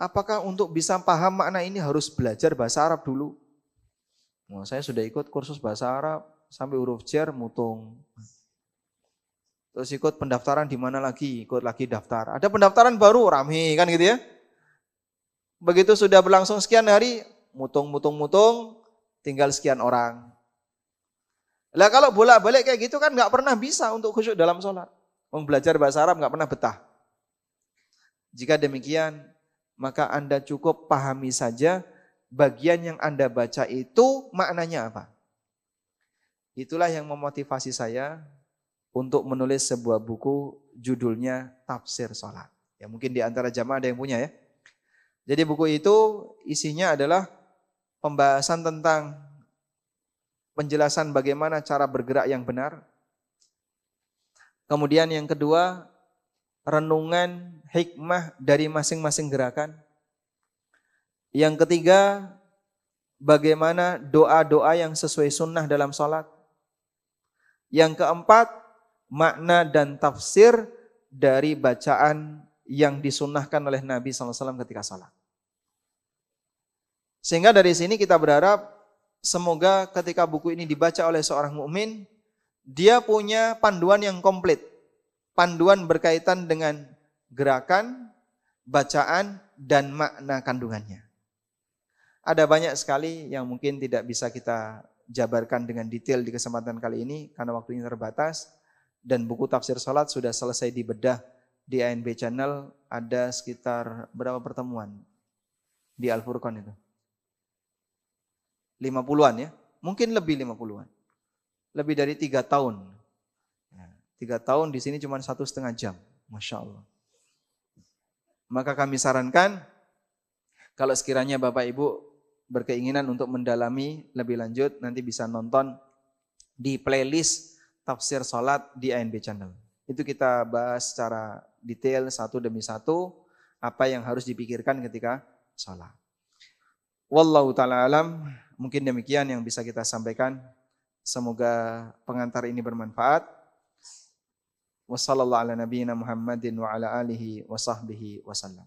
Apakah untuk bisa paham makna ini harus belajar bahasa Arab dulu? Nah, saya sudah ikut kursus bahasa Arab sampai huruf jar mutung. Terus ikut pendaftaran di mana lagi? Ikut lagi daftar. Ada pendaftaran baru, rame kan gitu ya. Begitu sudah berlangsung sekian hari, mutung, tinggal sekian orang. Lah kalau bolak-balik kayak gitu kan nggak pernah bisa untuk khusyuk dalam sholat. Belajar bahasa Arab nggak pernah betah. Jika demikian, maka Anda cukup pahami saja bagian yang Anda baca itu maknanya apa. Itulah yang memotivasi saya untuk menulis sebuah buku judulnya Tafsir Sholat. Ya mungkin di antara jamaah ada yang punya ya. Jadi buku itu isinya adalah pembahasan tentang penjelasan bagaimana cara bergerak yang benar. Kemudian yang kedua, renungan hikmah dari masing-masing gerakan. Yang ketiga, bagaimana doa-doa yang sesuai sunnah dalam sholat. Yang keempat, makna dan tafsir dari bacaan yang disunnahkan oleh Nabi SAW ketika sholat. Sehingga dari sini kita berharap semoga ketika buku ini dibaca oleh seorang mukmin, dia punya panduan yang komplit. Panduan berkaitan dengan gerakan, bacaan, dan makna kandungannya. Ada banyak sekali yang mungkin tidak bisa kita jabarkan dengan detail di kesempatan kali ini karena waktunya terbatas. Dan buku Tafsir Salat sudah selesai dibedah di ANB Channel. Ada sekitar berapa pertemuan di Al-Furqan itu? 50-an ya? Mungkin lebih 50-an. Lebih dari 3 tahun. 3 tahun di sini cuma 1,5 jam. Masya Allah. Maka kami sarankan, kalau sekiranya Bapak Ibu berkeinginan untuk mendalami lebih lanjut, nanti bisa nonton di playlist tafsir salat di ANB Channel. Itu kita bahas secara detail satu demi satu apa yang harus dipikirkan ketika salat. Wallahu ta'ala alam, mungkin demikian yang bisa kita sampaikan. Semoga pengantar ini bermanfaat. Wassallallahu ala nabiyyina Muhammadin wa ala alihi wa sahbihi wasallam.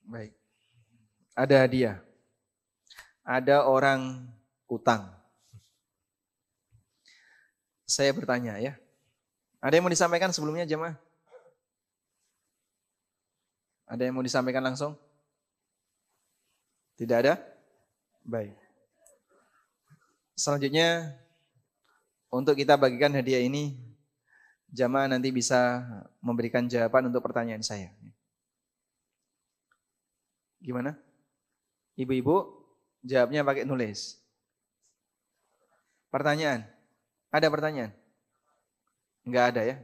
Baik. Ada hadiah. Ada orang utang. Saya bertanya ya. Ada yang mau disampaikan sebelumnya jemaah? Ada yang mau disampaikan langsung? Tidak ada? Baik. Selanjutnya untuk kita bagikan hadiah ini, jemaah nanti bisa memberikan jawaban untuk pertanyaan saya. Gimana? Ibu-ibu jawabnya pakai nulis. Pertanyaan? Ada pertanyaan? Enggak ada ya?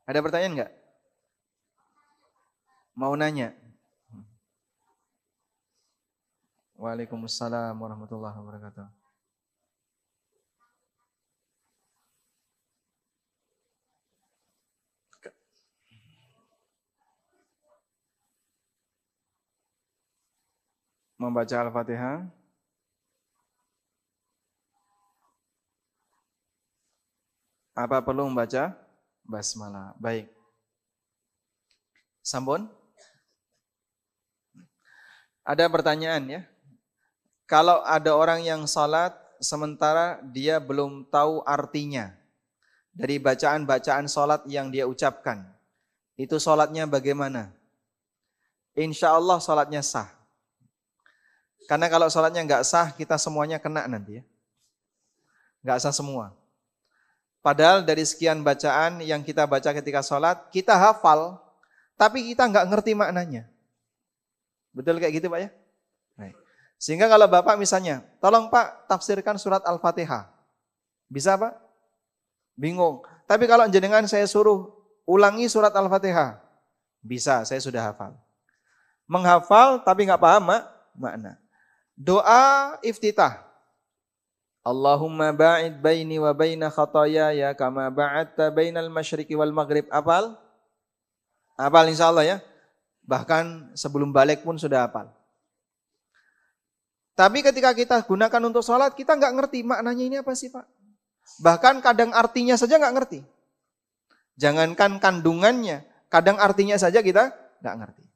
Ada pertanyaan enggak? Mau nanya? Waalaikumsalam warahmatullahi wabarakatuh. Membaca Al-Fatihah. Apa perlu membaca basmalah? Baik. Sampun? Ada pertanyaan ya. Kalau ada orang yang salat sementara dia belum tahu artinya dari bacaan-bacaan salat yang dia ucapkan, itu salatnya bagaimana? Insya Allah salatnya sah. Karena kalau sholatnya nggak sah, kita semuanya kena nanti ya. Nggak sah semua. Padahal dari sekian bacaan yang kita baca ketika sholat, kita hafal, tapi kita nggak ngerti maknanya. Betul kayak gitu Pak ya? Baik. Sehingga kalau Bapak misalnya, tolong Pak tafsirkan surat Al-Fatihah. Bisa Pak? Bingung. Tapi kalau jenengan saya suruh ulangi surat Al-Fatihah. Bisa, saya sudah hafal. Menghafal tapi nggak paham makna. Doa iftitah. Allahumma ba'id baini wa baina khataaya kama ba'adta bainal masyriqi wal maghrib. Hafal? Hafal insyaallah ya. Bahkan sebelum balik pun sudah hafal. Tapi ketika kita gunakan untuk sholat, kita nggak ngerti maknanya ini apa sih Pak. Bahkan kadang artinya saja nggak ngerti. Jangankan kandungannya, kadang artinya saja kita nggak ngerti.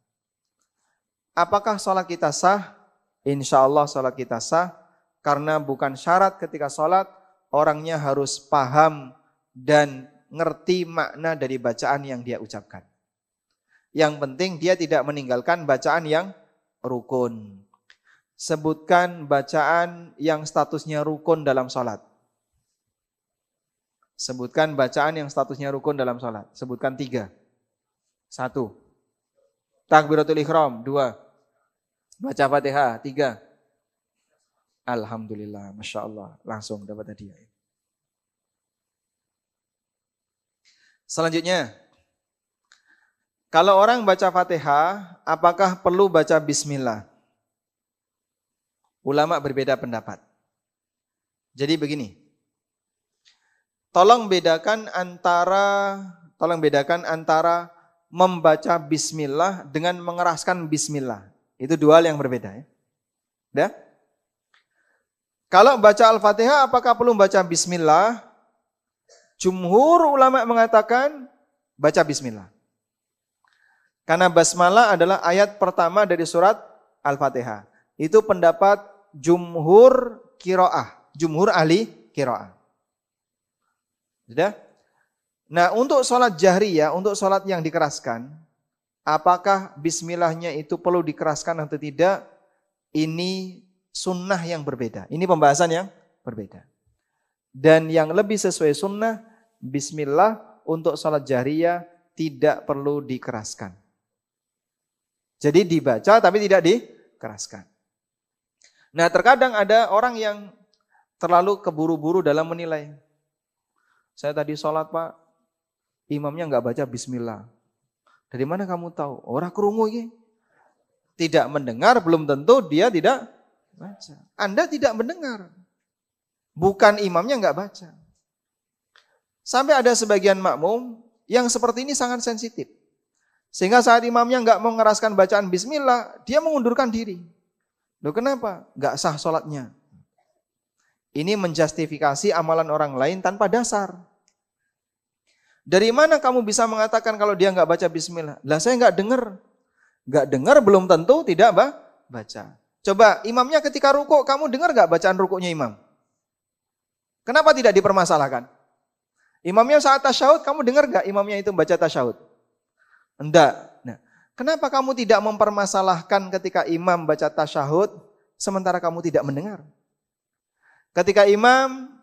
Apakah sholat kita sah? Insya Allah sholat kita sah, karena bukan syarat ketika sholat orangnya harus paham dan ngerti makna dari bacaan yang dia ucapkan. Yang penting dia tidak meninggalkan bacaan yang rukun. Sebutkan bacaan yang statusnya rukun dalam sholat. Sebutkan bacaan yang statusnya rukun dalam sholat. Sebutkan 3. 1. Takbiratul ihram. 2. Baca Fatihah. 3. Alhamdulillah, Masya Allah. Langsung dapat hadiah. Selanjutnya, kalau orang baca Fatihah, apakah perlu baca Bismillah? Ulama berbeda pendapat. Jadi begini, tolong bedakan antara membaca Bismillah dengan mengeraskan Bismillah. Itu dua hal yang berbeda ya. Udah? Kalau baca Al-Fatihah apakah perlu baca Bismillah? Jumhur ulama mengatakan baca Bismillah. Karena basmalah adalah ayat pertama dari surat Al-Fatihah. Itu pendapat jumhur qiraah, jumhur ahli qiraah. Sudah? Nah, untuk sholat jahriyah, untuk sholat yang dikeraskan, apakah bismillahnya itu perlu dikeraskan atau tidak? Ini sunnah yang berbeda. Ini pembahasan yang berbeda. Dan yang lebih sesuai sunnah, bismillah untuk sholat jahriyah tidak perlu dikeraskan. Jadi dibaca tapi tidak keraskan. Nah, terkadang ada orang yang terlalu keburu-buru dalam menilai. Saya tadi sholat Pak, imamnya nggak baca bismillah. Dari mana kamu tahu? Orang krungu ini. Tidak mendengar belum tentu dia tidak baca. Anda tidak mendengar. Bukan imamnya nggak baca. Sampai ada sebagian makmum yang seperti ini sangat sensitif. Sehingga saat imamnya nggak mau mengeraskan bacaan bismillah, dia mengundurkan diri. Loh kenapa? Nggak sah sholatnya. Ini menjustifikasi amalan orang lain tanpa dasar. Dari mana kamu bisa mengatakan kalau dia nggak baca bismillah? Lah saya nggak dengar. Nggak dengar belum tentu tidak baca. Coba imamnya ketika rukuk, kamu dengar nggak bacaan rukuknya imam? Kenapa tidak dipermasalahkan? Imamnya saat tasyahud, kamu dengar nggak imamnya itu baca tasyahud? Enggak. Nah, kenapa kamu tidak mempermasalahkan ketika imam baca tasyahud, sementara kamu tidak mendengar? Ketika imam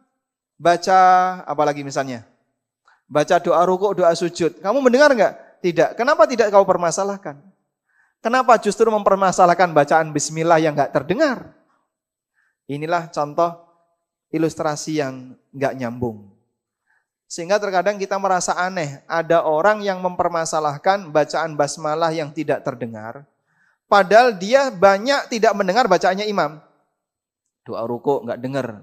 baca, apalagi misalnya, baca doa rukuk, doa sujud, kamu mendengar nggak? Tidak. Kenapa tidak kau permasalahkan? Kenapa justru mempermasalahkan bacaan bismillah yang nggak terdengar? Inilah contoh ilustrasi yang nggak nyambung. Sehingga terkadang kita merasa aneh, ada orang yang mempermasalahkan bacaan basmalah yang tidak terdengar, padahal dia banyak tidak mendengar bacaannya imam. Doa rukuk nggak dengar,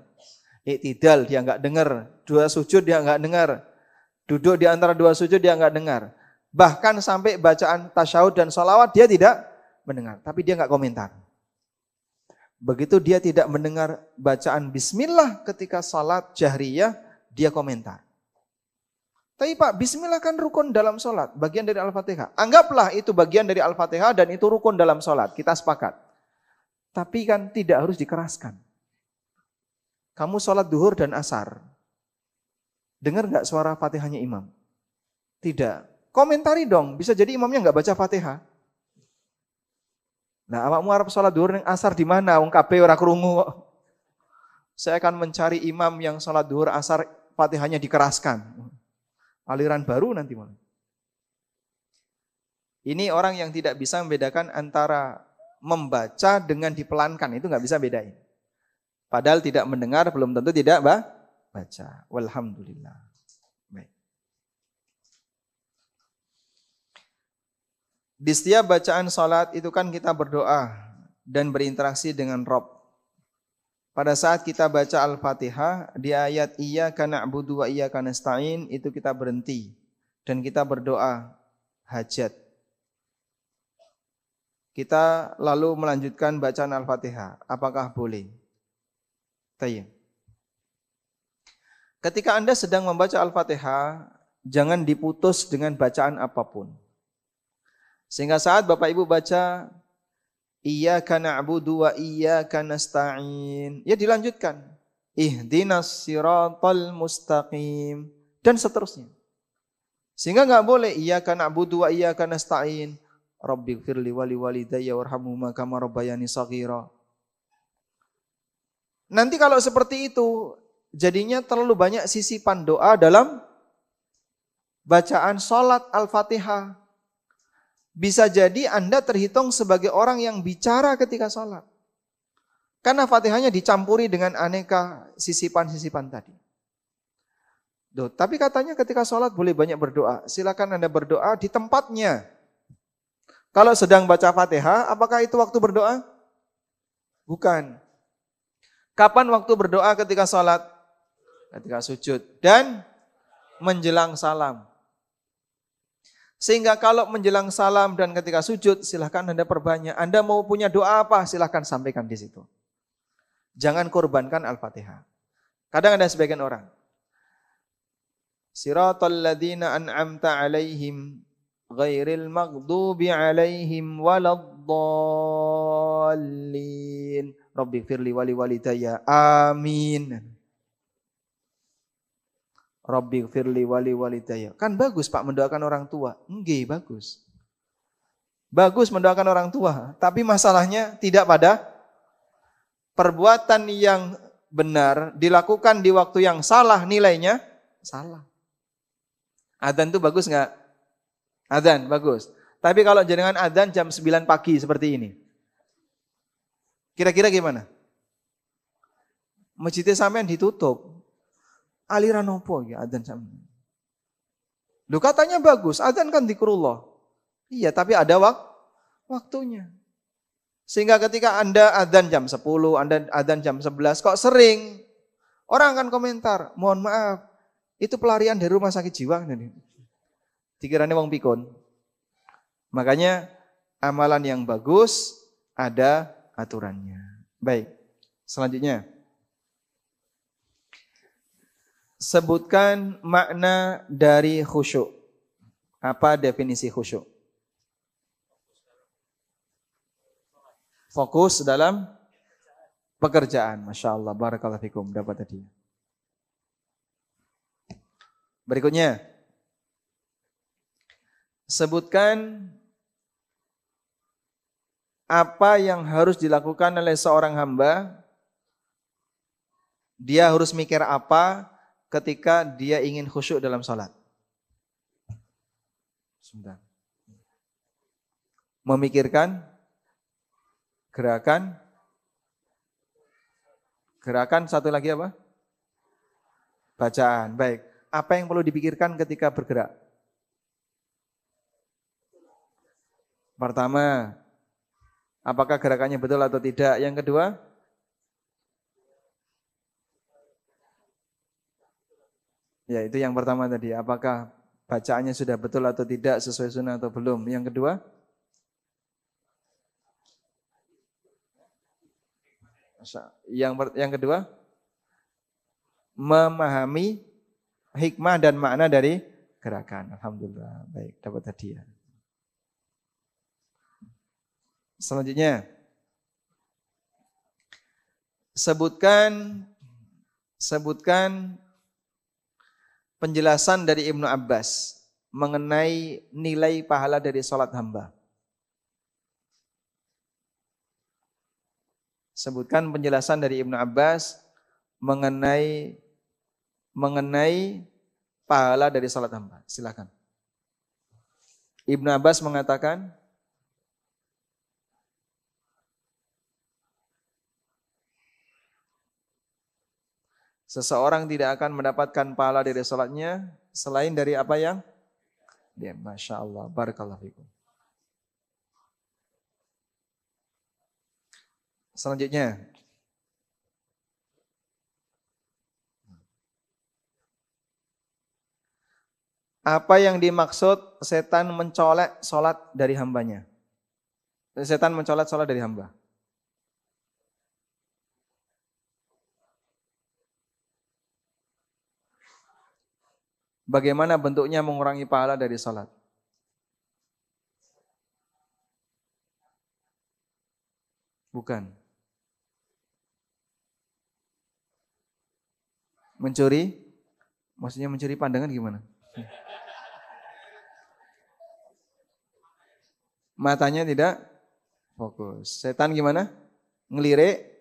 iktidal dia nggak dengar, doa sujud dia nggak dengar, duduk di antara dua sujud dia nggak dengar. Bahkan sampai bacaan tasyahud dan sholawat dia tidak mendengar, tapi dia nggak komentar. Begitu dia tidak mendengar bacaan bismillah ketika salat jahriyah, dia komentar. Tapi Pak, bismillah kan rukun dalam salat, bagian dari Al-Fatihah. Anggaplah itu bagian dari Al-Fatihah dan itu rukun dalam salat, kita sepakat. Tapi kan tidak harus dikeraskan. Kamu sholat duhur dan asar. Dengar nggak suara Fatihahnya imam? Tidak. Komentari dong, bisa jadi imamnya nggak baca Fatihah. Nah, awakmu arep sholat duhur dan asar di mana? Wong kabeh ora krungu kok. Saya akan mencari imam yang sholat duhur asar Fatihahnya dikeraskan. Aliran baru nanti malah. Ini orang yang tidak bisa membedakan antara membaca dengan dipelankan, itu nggak bisa bedain. Padahal tidak mendengar belum tentu tidak baca. Walhamdulillah. Baik. Di setiap bacaan salat itu kan kita berdoa dan berinteraksi dengan Rabb. Pada saat kita baca Al-Fatihah di ayat iyyaka na'budu wa iyyaka nasta'in itu kita berhenti dan kita berdoa hajat. Kita lalu melanjutkan bacaan Al-Fatihah. Apakah boleh? Tayyib. Ketika Anda sedang membaca Al-Fatihah, jangan diputus dengan bacaan apapun. Sehingga saat Bapak Ibu baca iyyaka na'budu wa iyyaka nasta'in, ya dilanjutkan. Ihdinas siratal mustaqim dan seterusnya. Sehingga enggak boleh iyyaka na'budu wa iyyaka nasta'in, rabbighfirli wa liwalidayya warhamhuma kama rabbayani shaghira. Nanti kalau seperti itu, jadinya terlalu banyak sisipan doa dalam bacaan salat Al-Fatihah. Bisa jadi Anda terhitung sebagai orang yang bicara ketika salat. Karena Fatihahnya dicampuri dengan aneka sisipan-sisipan tadi. Duh, tapi katanya ketika salat boleh banyak berdoa. Silakan Anda berdoa di tempatnya. Kalau sedang baca Fatihah, apakah itu waktu berdoa? Bukan. Kapan waktu berdoa ketika sholat? Ketika sujud dan menjelang salam. Sehingga kalau menjelang salam dan ketika sujud, silahkan Anda perbanyak. Anda mau punya doa apa? Silahkan sampaikan di situ. Jangan korbankan Al-Fatihah. Kadang ada sebagian orang. Siratal ladzina an'amta alaihim ghairil maghdubi alaihim waladdallin. Rabbighfirli wa liwalidayya. Amin. Rabbighfirli wa liwalidayya. Kan bagus Pak mendoakan orang tua. Nggih, bagus. Bagus mendoakan orang tua, tapi masalahnya tidak pada perbuatan yang benar dilakukan di waktu yang salah, nilainya salah. Adzan itu bagus enggak? Adzan bagus. Tapi kalau jenengan adzan jam 9 pagi seperti ini. Kira-kira gimana? Masjidnya sampean ditutup. Aliran opo ya adzan sampean? Lu katanya bagus, adzan kan zikrullah. Iya, tapi ada waktunya. Sehingga ketika Anda adzan jam 10, Anda adzan jam 11, kok sering? Orang akan komentar, mohon maaf, itu pelarian dari rumah sakit jiwa. Dikiranya wong pikun. Makanya amalan yang bagus ada aturannya. Baik, selanjutnya. Sebutkan makna dari khusyuk. Apa definisi khusyuk? Fokus dalam pekerjaan. Masya Allah, barakallahu fikum. Dapat tadi. Berikutnya. Sebutkan apa yang harus dilakukan oleh seorang hamba. Dia harus mikir apa ketika dia ingin khusyuk dalam sholat. Sebentar. Memikirkan gerakan satu lagi apa? Bacaan. Baik. Apa yang perlu dipikirkan ketika bergerak? Pertama, apakah gerakannya betul atau tidak? Yang kedua, ya itu yang pertama tadi. Apakah bacaannya sudah betul atau tidak, sesuai sunnah atau belum? Yang kedua, yang kedua, memahami hikmah dan makna dari gerakan. Alhamdulillah. Baik, dapat hadiah. Selanjutnya, sebutkan penjelasan dari Ibnu Abbas mengenai nilai pahala dari sholat hamba. Sebutkan penjelasan dari Ibnu Abbas mengenai pahala dari sholat hamba. Silakan. Ibnu Abbas mengatakan, seseorang tidak akan mendapatkan pahala dari sholatnya selain dari apa yang dia. Masya Allah, barakallahu fikum. Selanjutnya, apa yang dimaksud setan mencolek sholat dari hambanya? Setan mencolek sholat dari hamba. Bagaimana bentuknya mengurangi pahala dari sholat? Bukan. Mencuri? Maksudnya mencuri pandangan gimana? Matanya tidak fokus. Setan gimana? Ngelirik.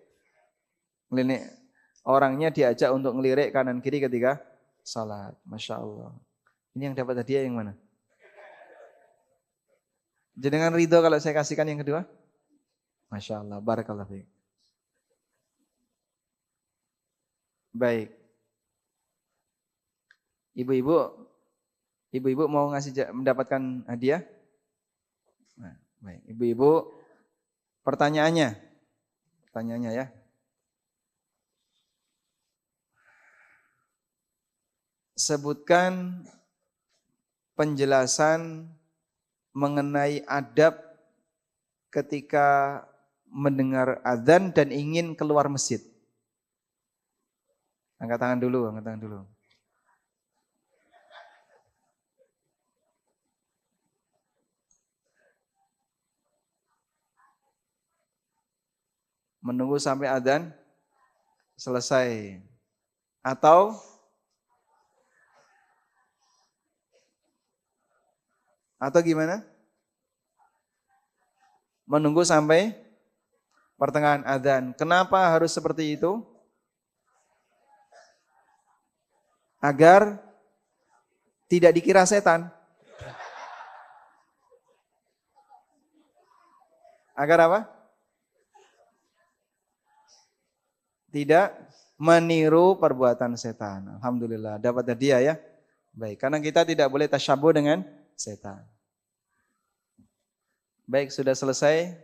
Orangnya diajak untuk ngelirik kanan kiri ketika salat. Masya Allah. Ini yang dapat hadiah yang mana? Jenengan ridho kalau saya kasihkan yang kedua? Masya Allah. Barakallahu fiik. Baik. Ibu-ibu mau mendapatkan hadiah? Nah, baik. Ibu-ibu, pertanyaannya ya. Sebutkan penjelasan mengenai adab ketika mendengar adzan dan ingin keluar masjid. Angkat tangan dulu. Menunggu sampai adzan selesai. Atau gimana? Menunggu sampai pertengahan adzan. Kenapa harus seperti itu? Agar tidak dikira setan. Agar apa? tidak meniru perbuatan setan. Alhamdulillah dapat hadiah ya. Baik, karena kita tidak boleh tasyabuh dengan setan. Baik, sudah selesai.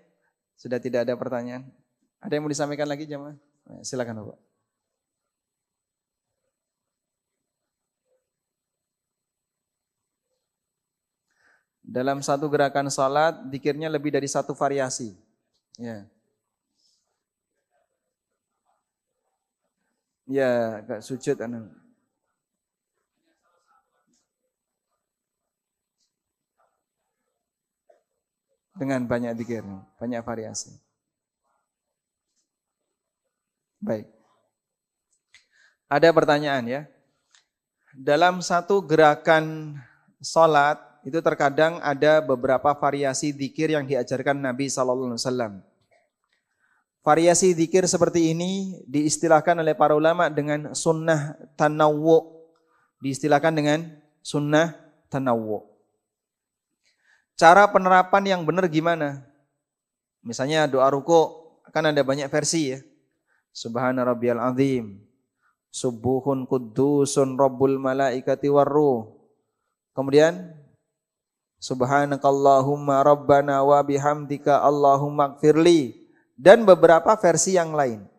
Sudah tidak ada pertanyaan. Ada yang mau disampaikan lagi jemaah? Silakan Bapak. Dalam satu gerakan salat, zikirnya lebih dari satu variasi. Ya. Ya, agak sujud dengan banyak zikir, banyak variasi. Baik. Ada pertanyaan ya. Dalam satu gerakan salat itu terkadang ada beberapa variasi zikir yang diajarkan Nabi SAW. Variasi zikir seperti ini diistilahkan oleh para ulama dengan sunnah tanawwu. Diistilahkan dengan sunnah tanawwu. Cara penerapan yang benar gimana? Misalnya doa ruku kan ada banyak versi ya. Subhana rabbiyal azim. Subuhun kuddusun rabbul malaikati warruh. Kemudian subhanakallahumma rabbana wa bihamdika allahumma gfirli. Dan beberapa versi yang lain.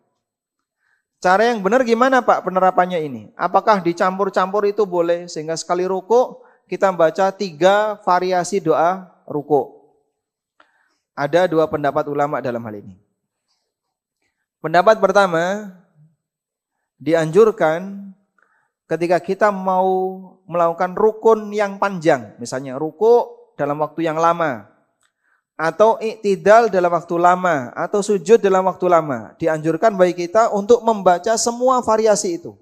Cara yang benar gimana Pak penerapannya ini? Apakah dicampur-campur itu boleh? Sehingga sekali ruku kita baca 3 variasi doa ruku. Ada 2 pendapat ulama dalam hal ini. Pendapat pertama, dianjurkan ketika kita mau melakukan rukun yang panjang. Misalnya ruku dalam waktu yang lama. Atau i'tidal dalam waktu lama, atau sujud dalam waktu lama. Dianjurkan bagi kita untuk membaca semua variasi itu.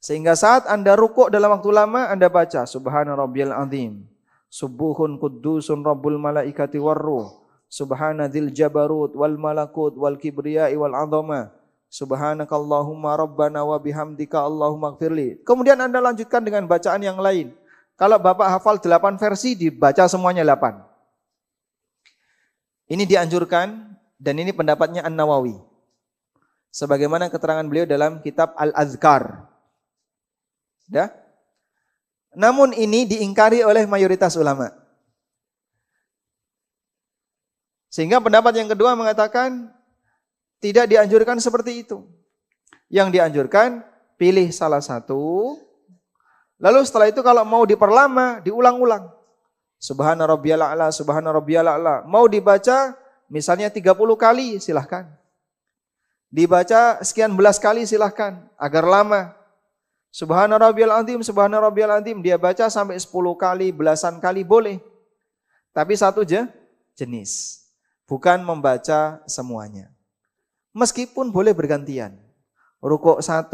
Sehingga saat Anda rukuk dalam waktu lama, Anda baca Subhana rabbiyal azim, Subuhun kuddusun rabbul malaikati warruh, Subhana dzil jabarut wal malakut wal kibriyai wal azama, Subhanakallahumma rabbana wa bihamdika allahumma gfirli. Kemudian Anda lanjutkan dengan bacaan yang lain. Kalau Bapak hafal 8 versi, dibaca semuanya 8. Ini dianjurkan dan ini pendapatnya An-Nawawi. Sebagaimana keterangan beliau dalam kitab Al-Azkar. Ya? Namun ini diingkari oleh mayoritas ulama. Sehingga pendapat yang kedua mengatakan tidak dianjurkan seperti itu. Yang dianjurkan pilih salah satu. Lalu setelah itu kalau mau diperlama, diulang-ulang. Subhana rabbiyal a'la, subhana rabbiyal a'la. Mau dibaca misalnya 30 kali silahkan. Dibaca sekian belas kali silahkan agar lama. Subhana rabbiyal azim dia baca sampai 10 kali, belasan kali boleh. Tapi satu jenis. Bukan membaca semuanya. Meskipun boleh bergantian. Rukuk 1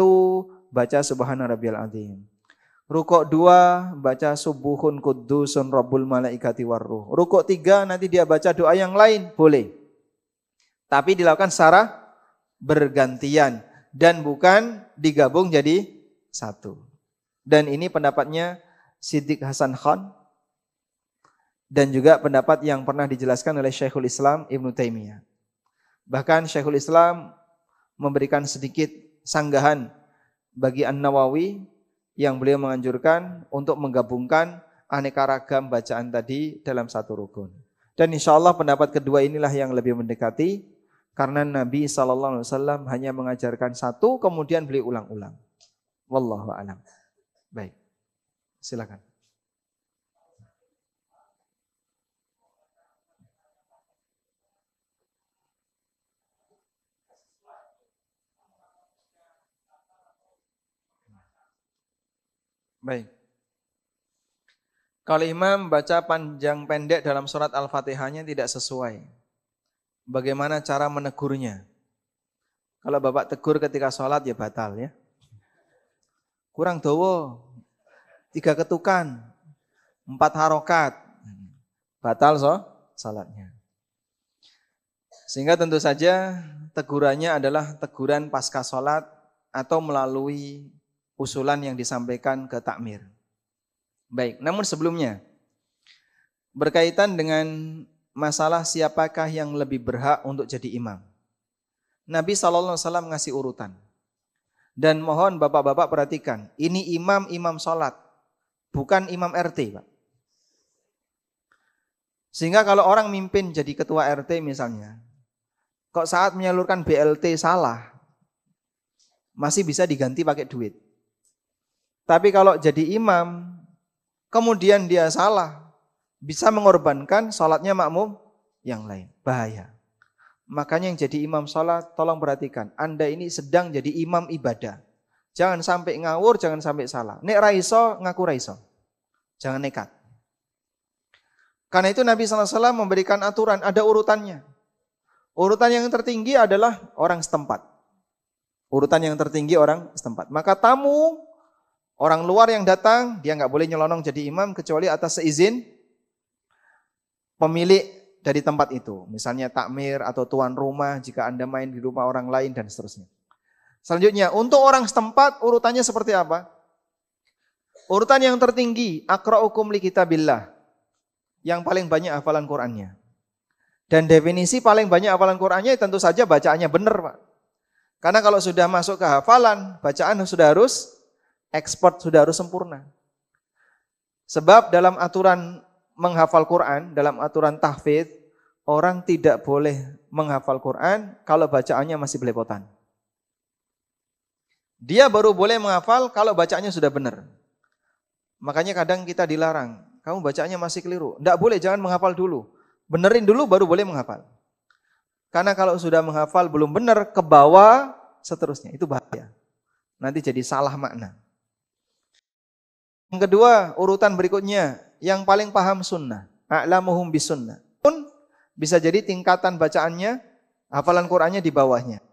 baca subhana rabbiyal azim. Rukuk 2 baca subuhun kuddusun rabbul malaikati warruh. Rukuk 3 nanti dia baca doa yang lain, boleh. Tapi dilakukan secara bergantian dan bukan digabung jadi satu. Dan ini pendapatnya Siddiq Hasan Khan dan juga pendapat yang pernah dijelaskan oleh Syekhul Islam Ibnu Taimiyah. Bahkan Syekhul Islam memberikan sedikit sanggahan bagi An-Nawawi yang beliau menganjurkan untuk menggabungkan aneka ragam bacaan tadi dalam satu rukun. Dan insya Allah pendapat kedua inilah yang lebih mendekati, karena Nabi SAW hanya mengajarkan satu, kemudian beliau ulang-ulang. Wallahu a'lam. Baik, silakan. Baik. Kalau imam baca panjang pendek dalam surat Al-Fatihahnya tidak sesuai, bagaimana cara menegurnya? Kalau Bapak tegur ketika sholat ya batal ya. Kurang dawa, 3 ketukan, 4 harokat, batal sholatnya. Sehingga tentu saja tegurannya adalah teguran pasca sholat atau melalui usulan yang disampaikan ke takmir. Baik, namun sebelumnya berkaitan dengan masalah siapakah yang lebih berhak untuk jadi imam. Nabi SAW ngasih urutan. Dan mohon bapak-bapak perhatikan, ini imam sholat, bukan imam RT, Pak. Sehingga kalau orang mimpin jadi ketua RT misalnya, kok saat menyalurkan BLT salah, masih bisa diganti pakai duit. Tapi kalau jadi imam, kemudian dia salah, bisa mengorbankan sholatnya makmum yang lain. Bahaya. Makanya yang jadi imam sholat, tolong perhatikan. Anda ini sedang jadi imam ibadah. Jangan sampai ngawur, jangan sampai salah. Nek raiso, ngaku raiso. Jangan nekat. Karena itu Nabi SAW memberikan aturan, ada urutannya. Urutan yang tertinggi adalah orang setempat. Urutan yang tertinggi orang setempat. Maka tamu, orang luar yang datang, dia nggak boleh nyelonong jadi imam kecuali atas seizin pemilik dari tempat itu. Misalnya takmir atau tuan rumah jika Anda main di rumah orang lain dan seterusnya. Selanjutnya, untuk orang setempat urutannya seperti apa? Urutan yang tertinggi, aqra'ukum li kitabillah. Yang paling banyak hafalan Qur'annya. Dan definisi paling banyak hafalan Qur'annya tentu saja bacaannya benar, Pak. Karena kalau sudah masuk ke hafalan, bacaan sudah harus expert, sudah harus sempurna. Sebab dalam aturan menghafal Quran, dalam aturan tahfidz, orang tidak boleh menghafal Quran kalau bacaannya masih belepotan. Dia baru boleh menghafal kalau bacaannya sudah benar. Makanya kadang kita dilarang, kamu bacaannya masih keliru. Tidak boleh, jangan menghafal dulu. Benerin dulu baru boleh menghafal. Karena kalau sudah menghafal belum benar, ke bawah seterusnya, itu bahaya. Nanti jadi salah makna. Yang kedua, urutan berikutnya, yang paling paham sunnah, a'lamuhum bisunnah. Pun bisa jadi tingkatan bacaannya, hafalan Qur'annya di bawahnya.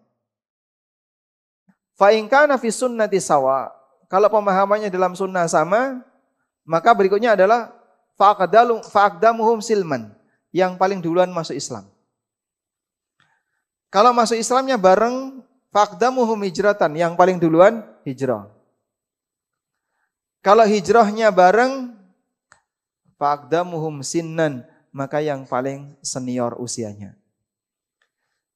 Fa in kana fi sunnati sawa, kalau pemahamannya dalam sunnah sama, maka berikutnya adalah fa'aqdamuhum silman, yang paling duluan masuk Islam. Kalau masuk Islamnya bareng, fa'aqdamuhum hijratan, yang paling duluan hijrah. Kalau hijrahnya bareng, fa'aqdamuhum sinnan, maka yang paling senior usianya.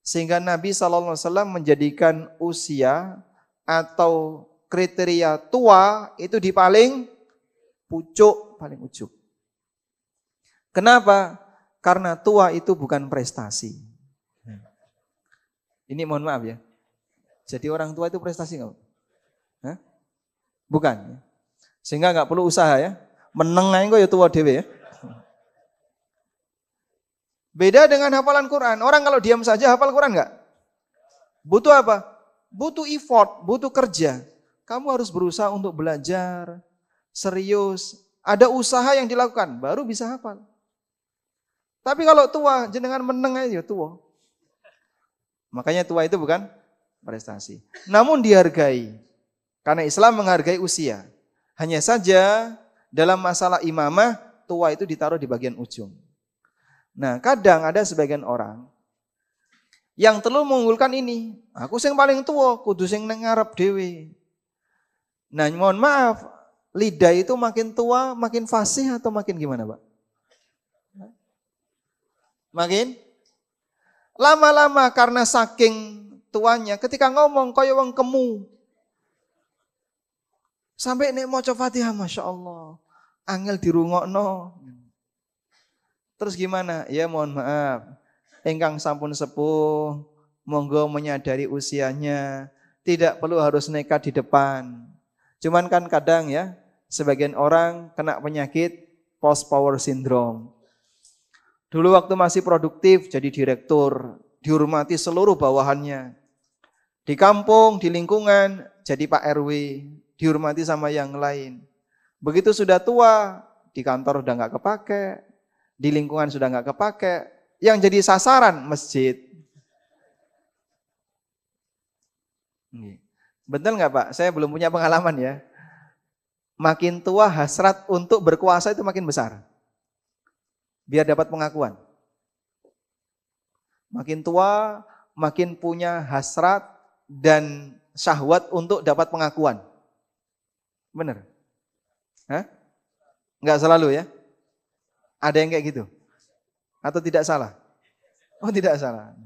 Sehingga Nabi SAW menjadikan usia atau kriteria tua itu di paling pucuk, paling ujung. Kenapa? Karena tua itu bukan prestasi. Ini mohon maaf ya. Jadi orang tua itu prestasi nggak? Hah? Bukan. Sehingga nggak perlu usaha ya. Meneng aja kok ya tua dewe ya. Beda dengan hafalan Quran. Orang kalau diam saja hafal Quran nggak? Butuh apa? Butuh effort, butuh kerja. Kamu harus berusaha untuk belajar, serius. Ada usaha yang dilakukan, baru bisa hafal. Tapi kalau tua, jenengan meneng aja tua. Makanya tua itu bukan prestasi. Namun dihargai. Karena Islam menghargai usia. Hanya saja dalam masalah imamah, tua itu ditaruh di bagian ujung. Nah, kadang ada sebagian orang yang terlalu mengunggulkan ini. Aku sing paling tua, kudu sing nang ngarep dhewe. Nah, mohon maaf, lidah itu makin tua, makin fasih atau makin gimana, Pak? Makin lama-lama karena saking tuanya, ketika ngomong kaya wong kemu. Sampai nek maca Fatihah, Masya Allah, angel dirungokno. Terus gimana? Ya mohon maaf, engkang sampun sepuh, monggo menyadari usianya, tidak perlu harus nekat di depan. Cuman kan kadang ya, sebagian orang kena penyakit post power syndrome. Dulu waktu masih produktif jadi direktur, dihormati seluruh bawahannya. Di kampung, di lingkungan, jadi Pak RW, dihormati sama yang lain. Begitu sudah tua, di kantor udah nggak kepake, di lingkungan sudah nggak kepake, yang jadi sasaran masjid. Betul nggak Pak? Saya belum punya pengalaman ya. Makin tua hasrat untuk berkuasa itu makin besar. Biar dapat pengakuan. Makin tua, makin punya hasrat dan syahwat untuk dapat pengakuan. Benar? Hah? Enggak selalu ya? Ada yang kayak gitu? Atau tidak salah? Oh tidak salah.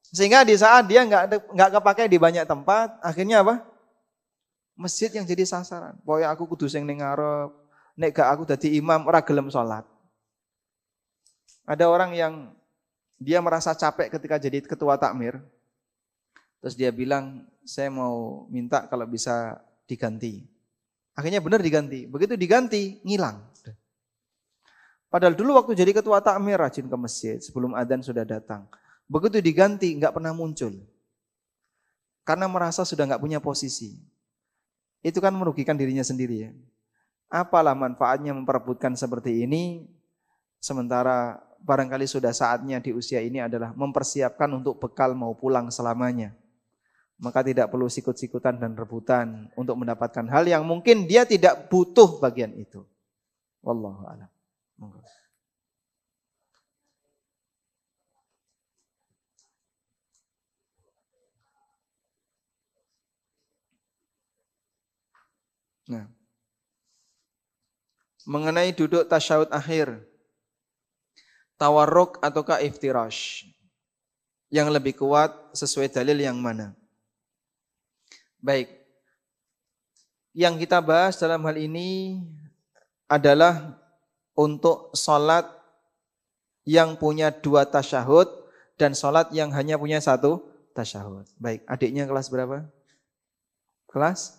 Sehingga di saat dia nggak kepakai di banyak tempat, akhirnya apa? Masjid yang jadi sasaran. Pokoknya aku kudu sing ning ngarep, nek gak aku dadi imam ora gelem salat. Ada orang yang dia merasa capek ketika jadi ketua takmir. Terus dia bilang, saya mau minta kalau bisa diganti. Akhirnya benar diganti. Begitu diganti, ngilang. Padahal dulu waktu jadi ketua takmir rajin ke masjid, sebelum adzan sudah datang. Begitu diganti, nggak pernah muncul. Karena merasa sudah nggak punya posisi. Itu kan merugikan dirinya sendiri ya. Apalah manfaatnya memperebutkan seperti ini, sementara barangkali sudah saatnya di usia ini adalah mempersiapkan untuk bekal mau pulang selamanya. Maka tidak perlu sikut-sikutan dan rebutan untuk mendapatkan hal yang mungkin dia tidak butuh bagian itu. Wallahu a'lam. Nah, mengenai duduk tasyahud akhir, tawarruk ataukah iftirash? Yang lebih kuat sesuai dalil yang mana? Baik. Yang kita bahas dalam hal ini adalah untuk salat yang punya 2 tasyahud dan salat yang hanya punya 1 tasyahud. Baik, adiknya kelas berapa? Kelas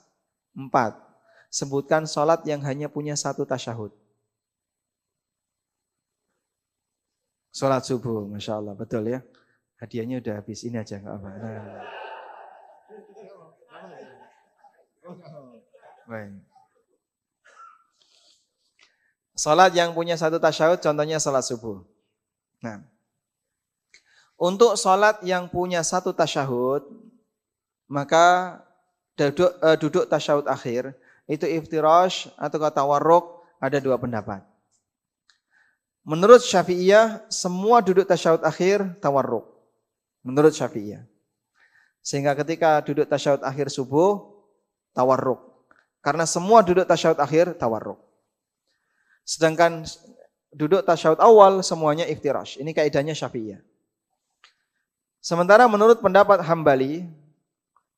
4. Sebutkan salat yang hanya punya 1 tasyahud. Salat subuh, Masya Allah, betul ya. Hadiahnya udah habis, ini aja nggak apa. Nah. Baik. Salat yang punya 1 tasyahud, contohnya salat subuh. Nah, untuk salat yang punya 1 tasyahud, maka duduk tasyahud akhir itu iftirash atau tawarruk, ada 2 pendapat. Menurut Syafi'iyah, semua duduk tasyahud akhir tawarruk. Menurut Syafi'iyah. Sehingga ketika duduk tasyahud akhir subuh, tawarruk. Karena semua duduk tasyahud akhir tawarruk. Sedangkan duduk tasyahud awal semuanya iftirash. Ini kaidahnya Syafi'iyah. Sementara menurut pendapat Hambali,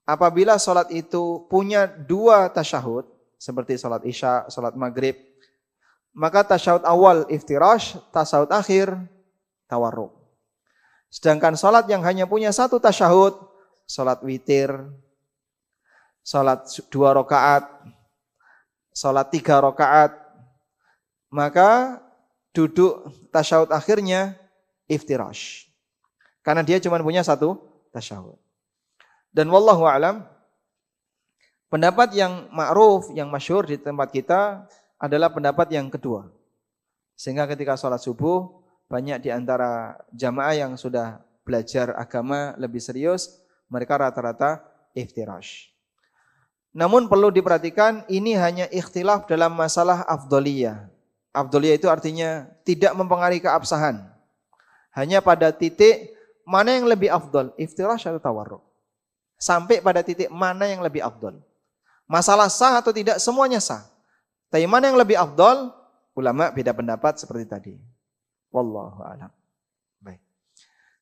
apabila salat itu punya 2 tasyahud, seperti salat Isya, salat Maghrib, maka tasyahud awal iftirash, tasyahud akhir tawarruk. Sedangkan salat yang hanya punya 1 tasyahud, salat witir, salat 2 rakaat, salat 3 rakaat, maka duduk tasyahud akhirnya iftirash. Karena dia cuma punya 1 tasyahud. Dan wallahu a'lam, pendapat yang ma'ruf, yang masyhur di tempat kita adalah pendapat yang kedua. Sehingga ketika sholat subuh, banyak di antara jamaah yang sudah belajar agama lebih serius, mereka rata-rata iftirash. Namun perlu diperhatikan, ini hanya ikhtilaf dalam masalah afdoliyah. Afdoliyah itu artinya tidak mempengaruhi keabsahan. Hanya pada titik mana yang lebih afdol, iftirash atau tawarruk. Sampai pada titik mana yang lebih afdol. Masalah sah atau tidak, semuanya sah. Tapi mana yang lebih afdol, ulama beda pendapat seperti tadi. Wallahu a'lam.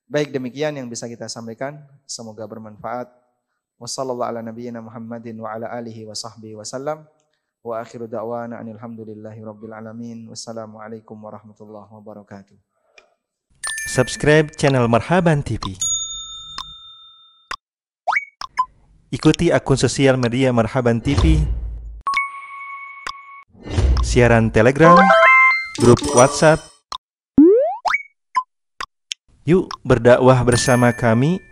Baik, demikian yang bisa kita sampaikan. Semoga bermanfaat. Wassallallahu ala nabiyyina Muhammadin wa ala alihi wa sahbihi wasallam. Wa akhiru da'wana anil hamdulillahi rabbil alamin. Wassalamualaikum warahmatullahi wabarakatuh. Subscribe channel Marhaban TV. Ikuti akun sosial media Marhaban TV, siaran Telegram, grup WhatsApp. Yuk berdakwah bersama kami.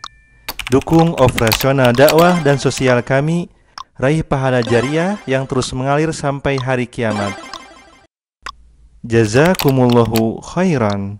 Dukung operasional dakwah dan sosial kami. Raih pahala jariah yang terus mengalir sampai hari kiamat. Jazakumullahu khairan.